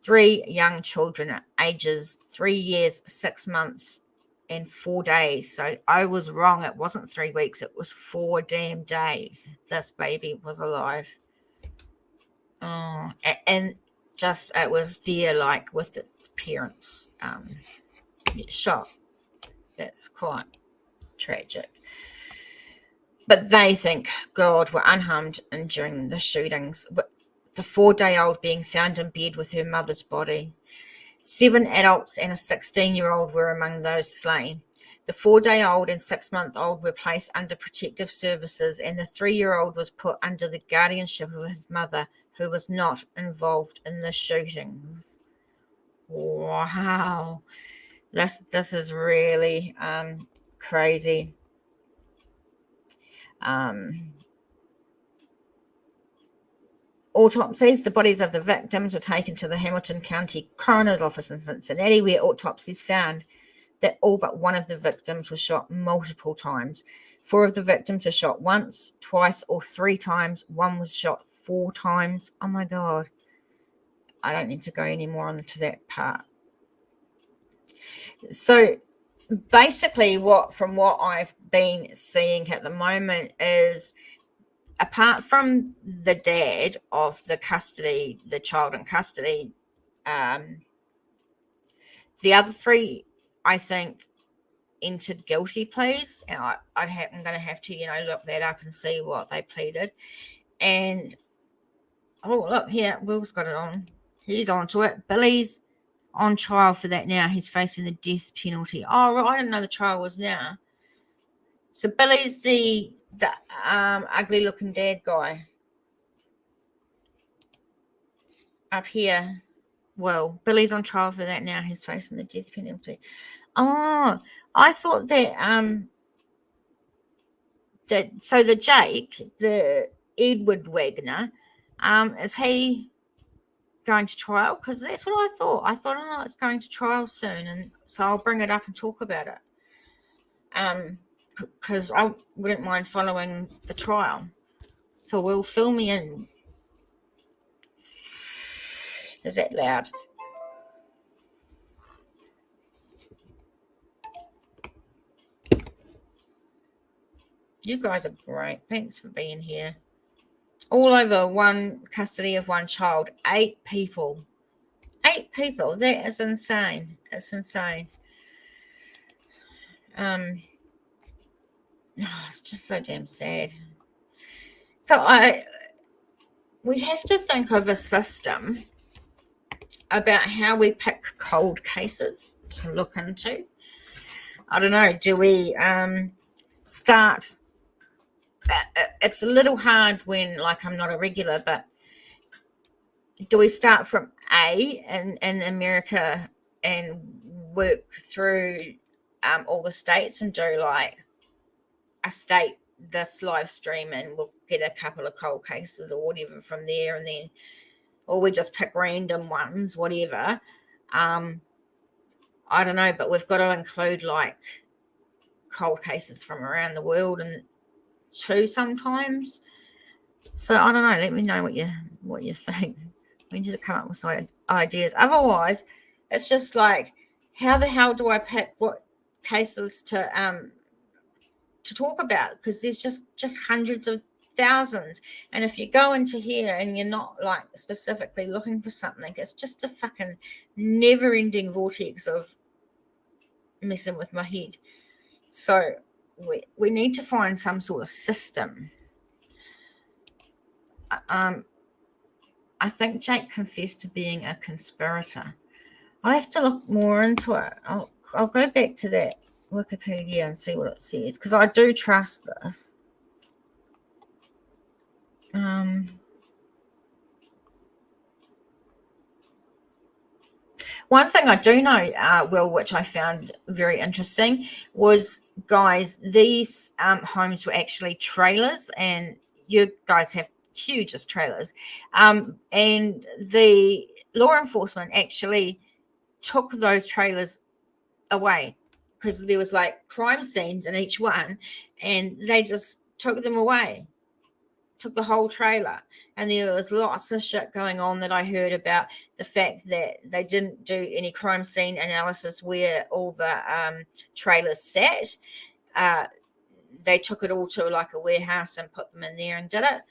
3 young children, ages 3 years, 6 months, and 4 days. So I was wrong. It wasn't 3 weeks. It was 4 damn days. This baby was alive. Oh, and just it was there, with its parents shot. That's quite tragic. But they thank God were unharmed during the shootings. But the 4-day-old being found in bed with her mother's body. 7 adults and a 16-year-old were among those slain. The 4-day-old and 6-month-old were placed under protective services, and the 3-year-old was put under the guardianship of his mother, who was not involved in the shootings. Wow. This is really crazy. Autopsies. The bodies of the victims were taken to the Hamilton County Coroner's Office in Cincinnati, where autopsies found that all but one of the victims was shot multiple times. 4 of the victims were shot once, twice, or 3 times. 1 was shot 4 times. Oh my God. I don't need to go any more into that part. So basically from what I've been seeing at the moment is, apart from the dad of the child in custody, the other 3, I think, entered guilty pleas. And I'm going to have to, look that up and see what they pleaded. And, oh, look here, Will's got it on. He's onto it. Billy's on trial for that now. He's facing the death penalty. Oh, right, I didn't know the trial was now. So Billy's the ugly-looking dad guy. Up here. Well, Billy's on trial for that now. He's facing the death penalty. Oh, I thought that so the Jake, the Edward Wagner, is he going to trial? Because that's what I thought. I thought, it's going to trial soon, and so I'll bring it up and talk about it. because I wouldn't mind following the trial. So we'll fill me in. Is that loud? You guys are great. Thanks for being here. All over one custody of one child. 8 people. 8 people. That is insane. It's insane. It's just so damn sad. So we have to think of a system about how we pick cold cases to look into. I don't know. Do we start? It's a little hard when, like, I'm not a regular, but do we start from A in America and work through all the states and do like a state this live stream and we'll get a couple of cold cases or whatever from there, and then, or we just pick random ones, whatever. I don't know, but we've got to include like cold cases from around the world and too sometimes. So I don't know. Let me know what you think. We need to come up with some ideas. Otherwise, it's just like, how the hell do I pick what cases to talk about? Because there's just hundreds of thousands, and if you go into here and you're not like specifically looking for something, it's just a fucking never-ending vortex of messing with my head. So we need to find some sort of system. I think Jake confessed to being a conspirator. I have to look more into it. I'll go back to that Wikipedia and see what it says, because I do trust this. One thing I do know, Will, which I found very interesting, was, guys, these homes were actually trailers, and you guys have hugest trailers, and the law enforcement actually took those trailers away because there was like crime scenes in each one, and they just took them away, took the whole trailer. And there was lots of shit going on that I heard about the fact that they didn't do any crime scene analysis where all the trailers sat. They took it all to like a warehouse and put them in there and did it.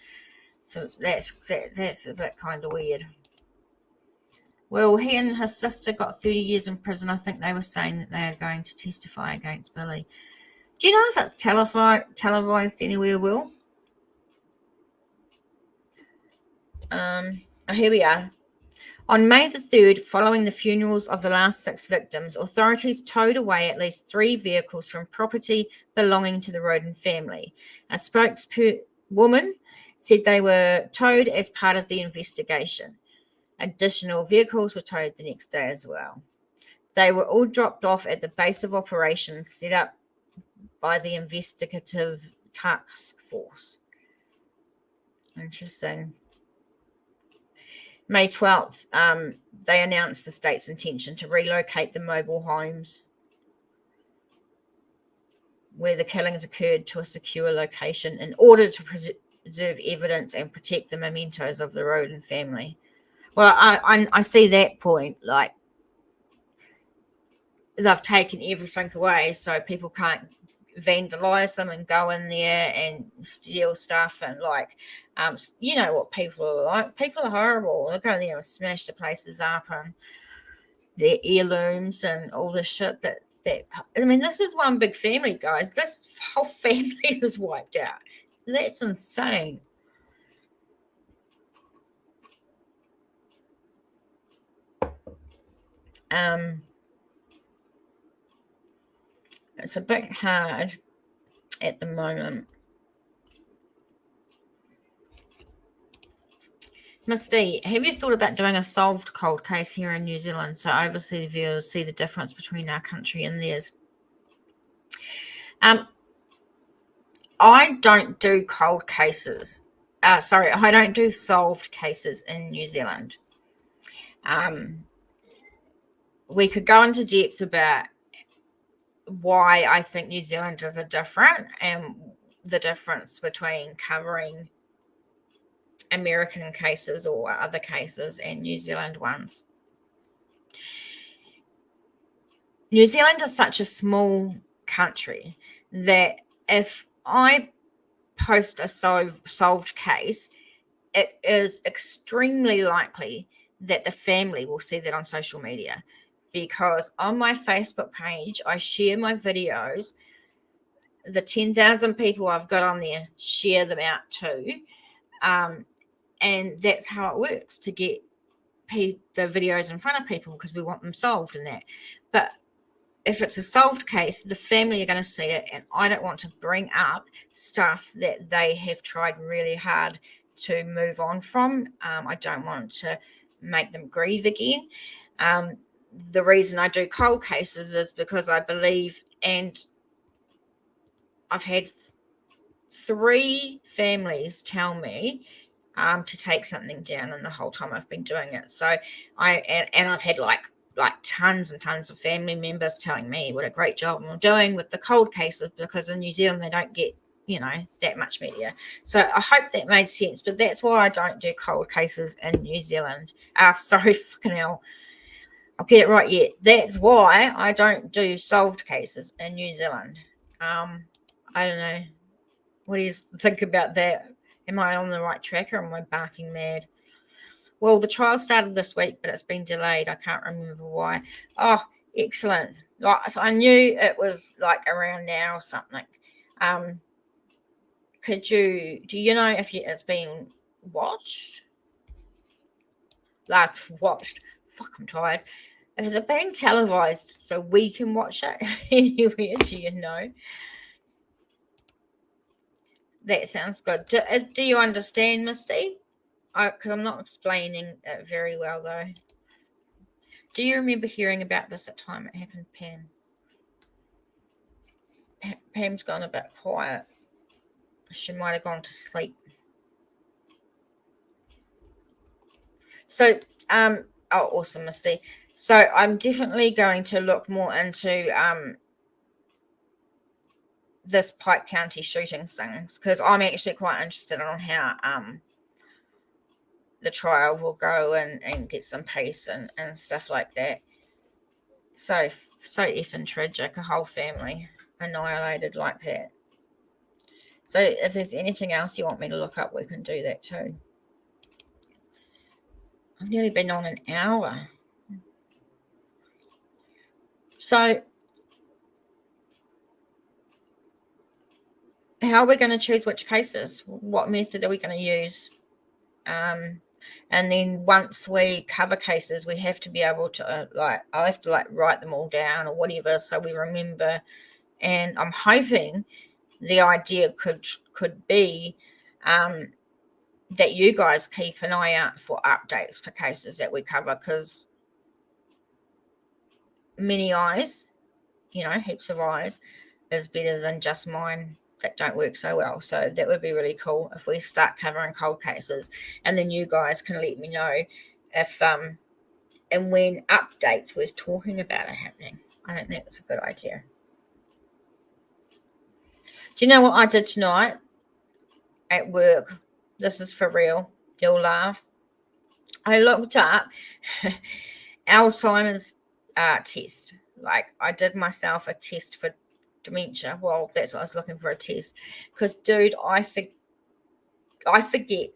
So that's a bit kind of weird. Well, he and his sister got 30 years in prison. I think they were saying that they are going to testify against Billy. Do you know if it's televised anywhere, Will? Here we are. On May the 3rd, following the funerals of the last 6 victims, authorities towed away at least 3 vehicles from property belonging to the Rodni family. A spokeswoman said they were towed as part of the investigation. Additional vehicles were towed the next day as well. They were all dropped off at the base of operations set up by the investigative task force. Interesting. May 12th, they announced the state's intention to relocate the mobile homes where the killings occurred to a secure location in order to preserve evidence and protect the mementos of the Rodni family. Well, I see that point. Like, they've taken everything away so people can't vandalize them and go in there and steal stuff, and like, you know what people are like. People are horrible. They go there and smash the places up and their heirlooms and all this shit. That I mean, this is one big family, guys. This whole family is wiped out. That's insane. It's a bit hard at the moment. Misty, have you thought about doing a solved cold case here in New Zealand so overseas viewers see the difference between our country and theirs? I don't do cold cases. I don't do solved cases in New Zealand. We could go into depth about why I think New Zealanders are different and the difference between covering American cases or other cases and New Zealand ones. New Zealand is such a small country that if I post a solved case, it is extremely likely that the family will see that on social media, because on my Facebook page, I share my videos. The 10,000 people I've got on there share them out too. And that's how it works to get the videos in front of people, because we want them solved and that. But if it's a solved case, the family are going to see it, and I don't want to bring up stuff that they have tried really hard to move on from. I don't want to make them grieve again. The reason I do cold cases is because I believe, and I've had 3 families tell me to take something down in the whole time I've been doing it. So I've had like tons and tons of family members telling me what a great job I'm doing with the cold cases, because in New Zealand they don't get, that much media. So I hope that made sense, but that's why I don't do cold cases in New Zealand. Sorry, fucking hell. I'll get it right yet. That's why I don't do solved cases in New Zealand. I don't know. What do you think about that? Am I on the right track, or am I barking mad? Well, the trial started this week, but it's been delayed. I can't remember why. Oh, excellent. So I knew it was like around now or something. Do you know if it's been watched? Like, watched. Fuck, I'm tired. Is it being televised so we can watch it anywhere? Do you know? That sounds good. Do you understand, Misty? Because I'm not explaining it very well, though. Do you remember hearing about this at time it happened, Pam? Pam's gone a bit quiet. She might have gone to sleep. So, awesome, Misty. So I'm definitely going to look more into this Pike County shootings things, because I'm actually quite interested on how the trial will go and get some peace and stuff like that. So effing tragic, a whole family annihilated like that. So if there's anything else you want me to look up, we can do that too. I've nearly been on an hour. So how are we going to choose which cases? What method are we going to use? And then once we cover cases, we have to be able to I'll have to write them all down or whatever, so we remember. And I'm hoping the idea could be that you guys keep an eye out for updates to cases that we cover, because many eyes, heaps of eyes is better than just mine that don't work so well. So that would be really cool if we start covering cold cases, and then you guys can let me know if and when updates worth talking about are happening. I think that's a good idea. Do you know what I did tonight at work? This is for real. You'll laugh. I looked up Alzheimer's test. Like, I did myself a test for dementia. Well, that's what I was looking for, a test. Because, dude, I forget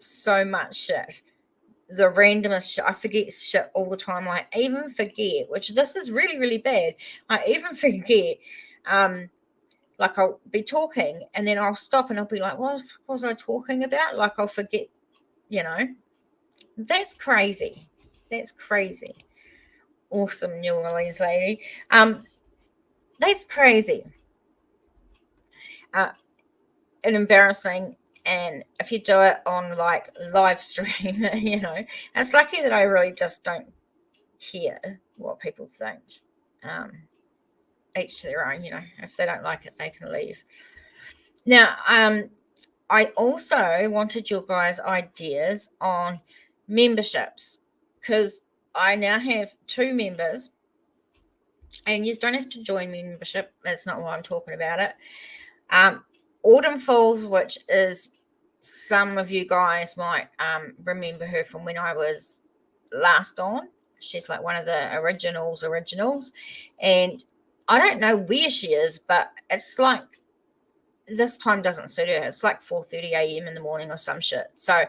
so much shit. The randomest shit. I forget shit all the time. I even forget, which this is really, really bad. I even forget, like, I'll be talking and then I'll stop and I'll be like, what the fuck was I talking about? Like, I'll forget, That's crazy. That's crazy. Awesome, New Orleans lady. That's crazy. And embarrassing. And if you do it on like live stream, it's lucky that I really just don't care what people think. Each to their own, if they don't like it, they can leave. Now, I also wanted your guys' ideas on memberships, because I now have 2 members And you don't have to join membership. That's not why I'm talking about it. Autumn Falls, which is, some of you guys might remember her from when I was last on. She's like one of the originals. And I don't know where she is, but it's like this time doesn't suit her. It's like 4:30 a.m. in the morning or some shit. So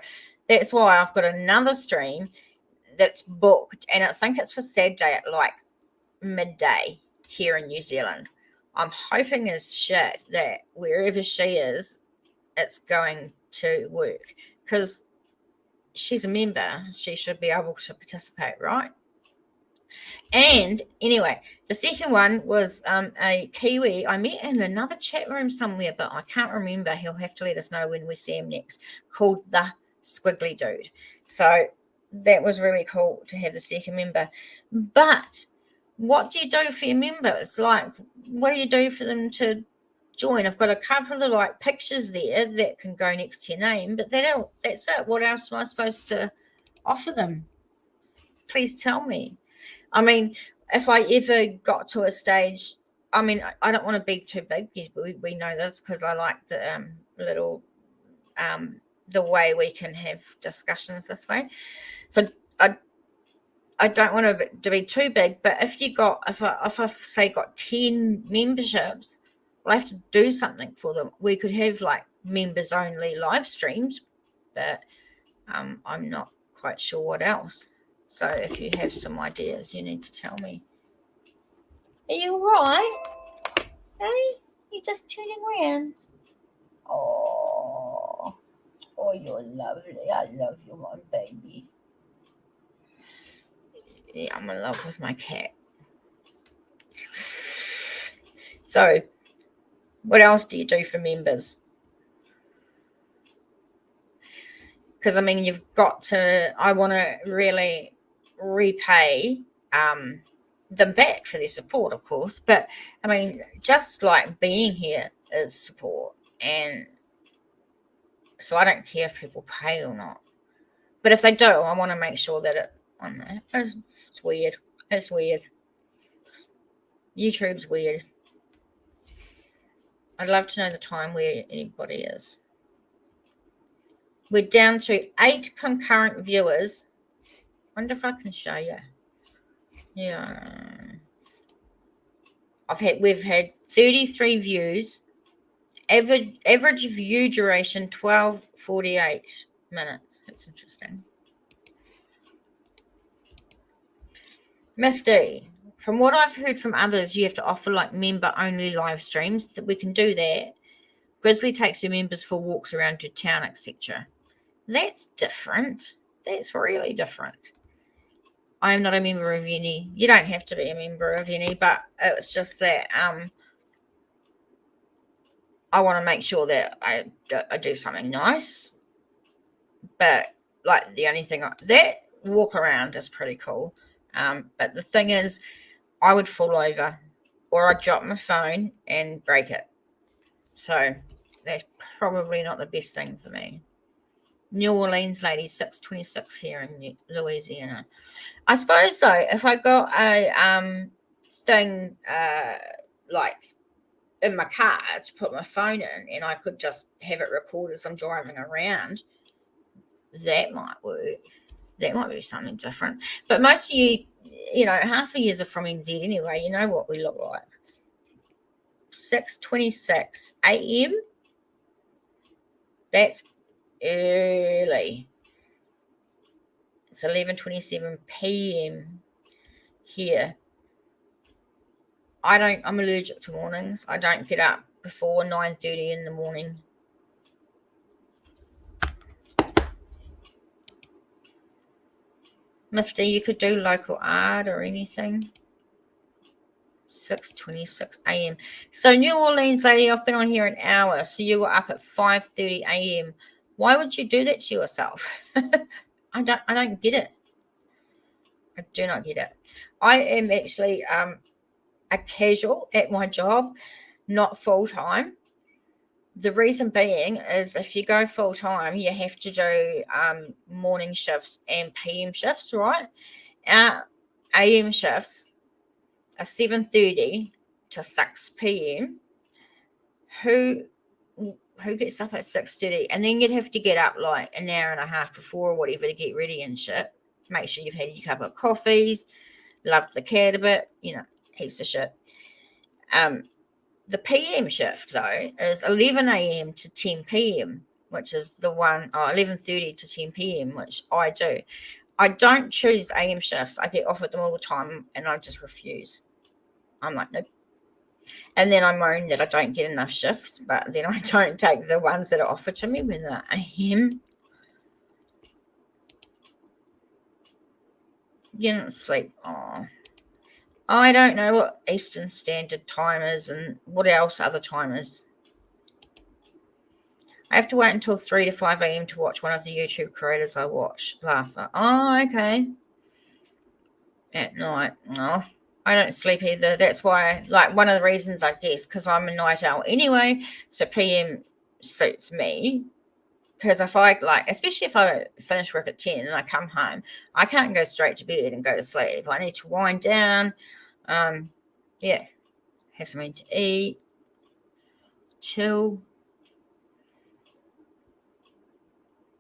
that's why I've got another stream that's booked, and I think it's for Saturday at like midday here in New Zealand. I'm hoping as shit that wherever she is, it's going to work, because she's a member. She should be able to participate, right? And anyway, the second one was a Kiwi I met in another chat room somewhere, but I can't remember. He'll have to let us know when we see him next, called the Squiggly Dude. So that was really cool to have the second member. But what do you do for your members? Like, what do you do for them to join? I've got a couple of like pictures there that can go next to your name, but that's it. What else am I supposed to offer them? Please tell me. I mean, if I ever got to a stage, I mean, I don't want to be too big. We know this, because I like the little, the way we can have discussions this way. So I don't want to be too big, but if I say got 10 memberships, I'll have to do something for them. We could have like members only live streams, but I'm not quite sure what else. So if you have some ideas, you need to tell me. Are you all right? Hey, you're just turning around. Oh, you're lovely. I love you, my baby. Yeah, I'm in love with my cat. So, what else do you do for members? Because, I mean, you've got to, I want to really repay them back for their support, of course. But, I mean, just like being here is support. And so I don't care if people pay or not. But if they do, I want to make sure that it's weird. It's weird. YouTube's weird. I'd love to know the time where anybody is. We're down to 8 concurrent viewers. Wonder if I can show you. Yeah. We've had 33 views. Average view duration 12:48 minutes. That's interesting. Misty, from what I've heard from others, you have to offer like member only live streams. That we can do that. Grizzly takes her members for walks around your town, etc. That's different. That's really different. I am not a member of any. You don't have to be a member of any, but it's just that I want to make sure that I do something nice. But like the only thing that walk around is pretty cool. But the thing is, I would fall over, or I'd drop my phone and break it. So that's probably not the best thing for me. New Orleans lady, 626 here in Louisiana. I suppose so. If I got a thing like in my car to put my phone in, and I could just have it recorded as I'm driving around, that might work. That might be something different. But most of you, half of you are from NZ anyway. You know what we look like. 6:26 a.m. That's early. It's 11:27 p.m. here. I'm allergic to mornings. I don't get up before 9:30 in the morning. Mister, you could do local art or anything. 6:26 a.m. So New Orleans lady, I've been on here an hour. So you were up at 5:30 a.m. Why would you do that to yourself? I don't get it. I do not get it. I am actually a casual at my job, not full time. The reason being is if you go full time, you have to do morning shifts and PM shifts, right? AM shifts, a 7:30 to 6 p.m. Who gets up at 6:30? And then you'd have to get up like an hour and a half before or whatever to get ready and shit. Make sure you've had your cup of coffees, loved the cat a bit, heaps of shit. The PM shift though is 11 a.m. to 10 p.m., which is the one 11:30 to 10 p.m., which I do. I don't choose AM shifts. I get offered them all the time and I just refuse. I'm like, nope. And then I moan that I don't get enough shifts, but then I don't take the ones that are offered to me when they're AM. You didn't sleep. Oh, I don't know what Eastern Standard Time is and what else other time is. I have to wait until 3 to 5 a.m. to watch one of the YouTube creators I watch. Laugher. Oh, okay. At night. No, I don't sleep either. That's why, like, one of the reasons, I guess, because I'm a night owl anyway, so PM suits me. Because if I, like, especially if I finish work at 10 and I come home, I can't go straight to bed and go to sleep. I need to wind down, have something to eat, chill.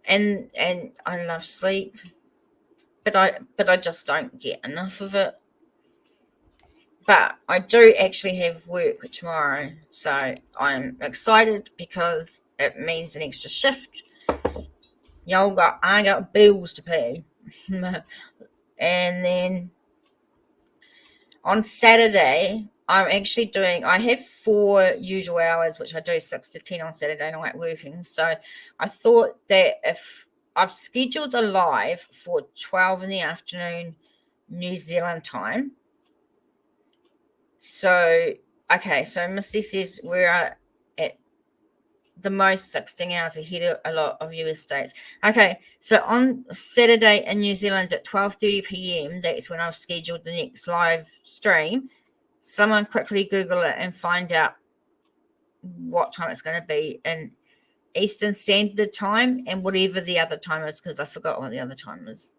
And I love sleep, but I just don't get enough of it. But I do actually have work tomorrow, so I'm excited because it means an extra shift. I got bills to pay. And then on Saturday, I have 4 usual hours, which I do 6 to 10 on Saturday night working. So I thought that if I've scheduled a live for 12 in the afternoon New Zealand time. So, okay, so Misty says we're at the most 16 hours ahead of a lot of US states. Okay, so on Saturday in New Zealand at 12:30 p.m., that's when I've scheduled the next live stream. Someone quickly Google it and find out what time it's going to be in Eastern Standard Time and whatever the other time is, because I forgot what the other time is.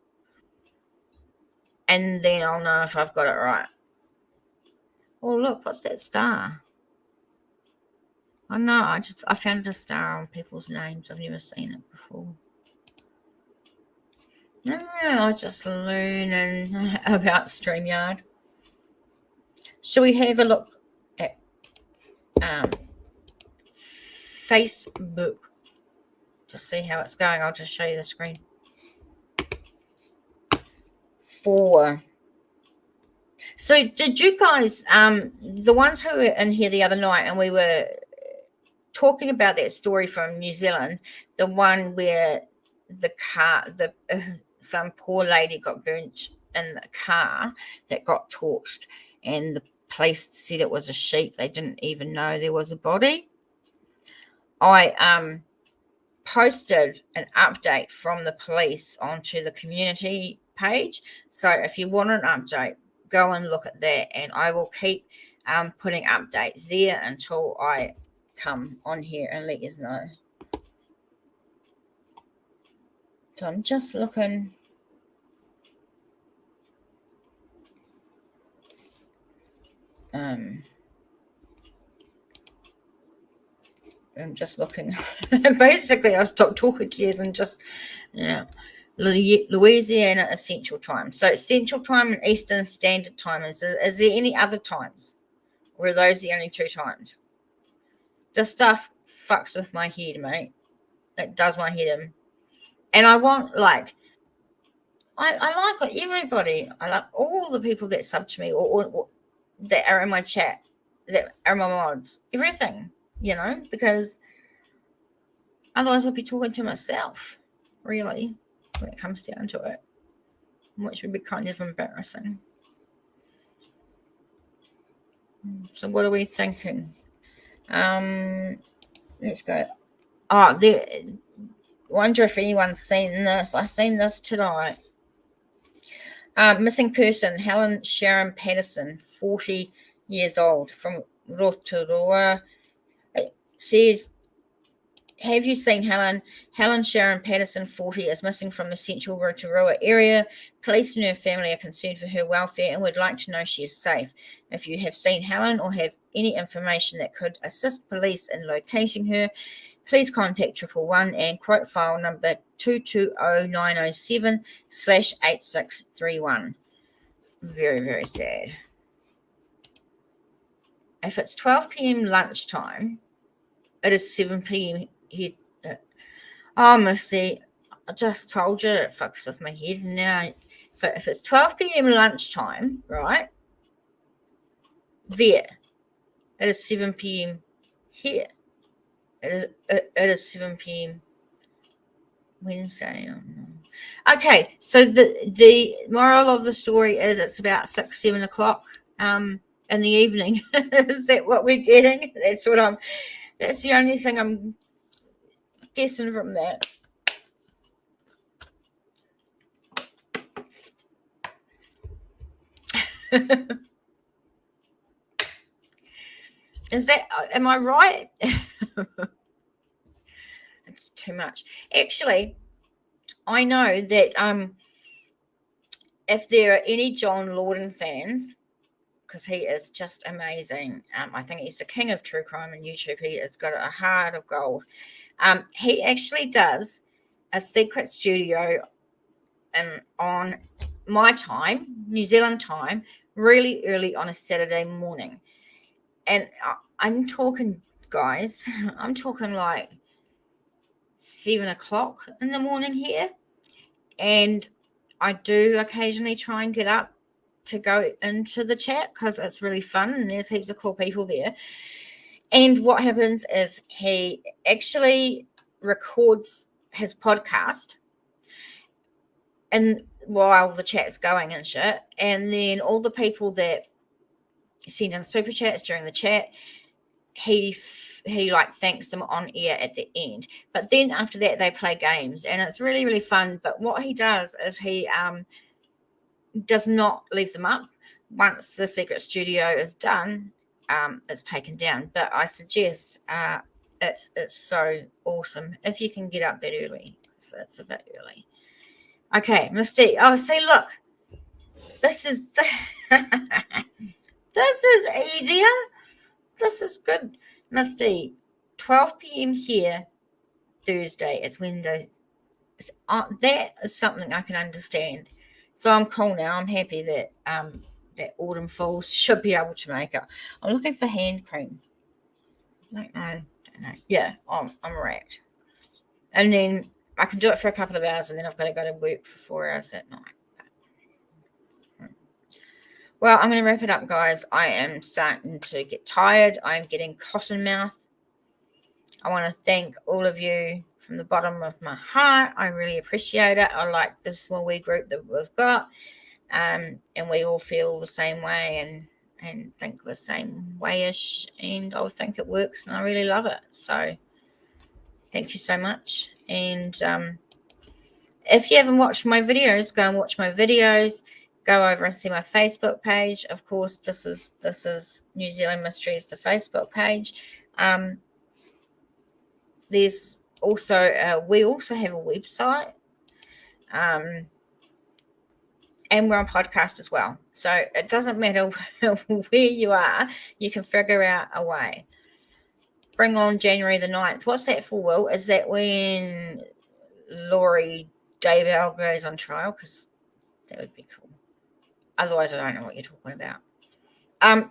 And then I'll know if I've got it right. Oh, look, what's that star? Oh, no, I found a star on people's names. I've never seen it before. No, I was just learning about StreamYard. Shall we have a look at Facebook to see how it's going? I'll just show you the screen. 4. So did you guys, the ones who were in here the other night, and we were talking about that story from New Zealand, the one where the car, some poor lady got burnt in the car that got torched, and the police said it was a sheep. They didn't even know there was a body. I posted an update from the police onto the community page. So if you want an update, go and look at that, and I will keep putting updates there until I come on here and let you know. So I'm just looking. I'm just looking. Basically, I stopped talking to you and just, Louisiana is Central Time. So Central Time and Eastern Standard Time. Is there any other times? Or are those the only 2 times? This stuff fucks with my head, mate. It does my head in. And I want, like, I like everybody. I like all the people that sub to me or that are in my chat, that are my mods, everything, because otherwise I'll be talking to myself, really, when it comes down to it, which would be kind of embarrassing. So what are we thinking? Let's go. Wonder if anyone's seen this. I seen this tonight. Missing person, Helen Sharon Patterson, 40 years old, from Rotorua. It says have you seen Helen? Helen Sharon Patterson, 40, is missing from the Central Rotorua area. Police and her family are concerned for her welfare and would like to know she is safe. If you have seen Helen or have any information that could assist police in locating her, please contact 111 and quote file number 220907/8631. Very, very sad. If it's 12 p.m. lunchtime, it is 7 p.m. here. Oh, Misty, I just told you it fucks with my head now. So if it's 12 p.m. lunchtime, right, there, it is 7 p.m. here. It is 7 p.m. Wednesday. Okay, so the moral of the story is it's about 6, 7 o'clock in the evening. Is that what we're getting? That's the only thing I'm guessing from that. Am I right? It's too much. Actually, I know that if there are any John Lawden fans, because he is just amazing. I think he's the king of true crime on YouTube. He has got a heart of gold. He actually does a secret studio on my time, New Zealand time, really early on a Saturday morning. And I'm talking, guys, I'm talking like 7 o'clock in the morning here. And I do occasionally try and get up to go into the chat because it's really fun and there's heaps of cool people there. And what happens is he actually records his podcast and while the chat's going and shit, and then all the people that send in super chats during the chat, he like thanks them on air at the end. But then after that they play games and it's really, really fun. But what he does is he does not leave them up. Once the secret studio is done, it's taken down. But I suggest it's so awesome if you can get up that early. So it's a bit early. Okay, Misty. Oh, see, look, this is this is easier. This is good, Misty. 12 p.m. here, Thursday. It's Wednesday. That is something I can understand. So I'm cool now. I'm happy that that Autumn Falls should be able to make it. I'm looking for hand cream. Don't know. Yeah, I'm wrecked. And then I can do it for a couple of hours and then I've got to go to work for 4 hours at night. Well, I'm going to wrap it up, guys. I am starting to get tired. I'm getting cotton mouth. I want to thank all of you from the bottom of my heart. I really appreciate it. I like the small wee group that we've got. And we all feel the same way and think the same way-ish. And I think it works and I really love it. So thank you so much. And if you haven't watched my videos, go and watch my videos. Go over and see my Facebook page. Of course, this is New Zealand Mysteries, the Facebook page. There's also we also have a website, and we're on podcast as well. So it doesn't matter where you are, you can figure out a way. Bring on January the 9th. What's that for, Will? Is that when Laurie Daybell goes on trial? Because that would be cool. Otherwise, I don't know what you're talking about.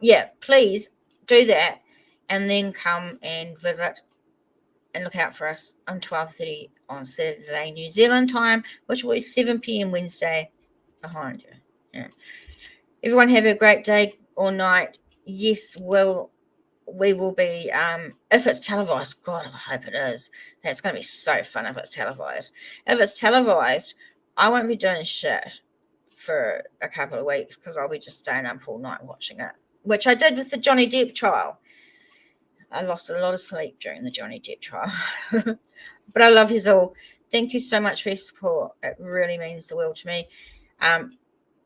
Yeah, please do that and then come and visit and look out for us on 12:30 on Saturday, New Zealand time, which will be 7 p.m. Wednesday behind you. Yeah. Everyone have a great day or night. Yes, we will be, if it's televised, God, I hope it is. That's going to be so fun if it's televised. If it's televised, I won't be doing shit for a couple of weeks because I'll be just staying up all night watching it, which I did with the Johnny Depp trial. I lost a lot of sleep during the Johnny Depp trial. But I love you all. Thank you so much for your support. It really means the world to me.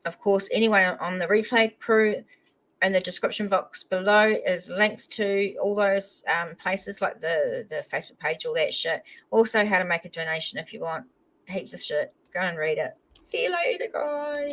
Of course, anyone on the replay crew, in the description box below is links to all those places, like the Facebook page, all that shit. Also, how to make a donation if you want. Heaps of shit. Go and read it. See you later, guys.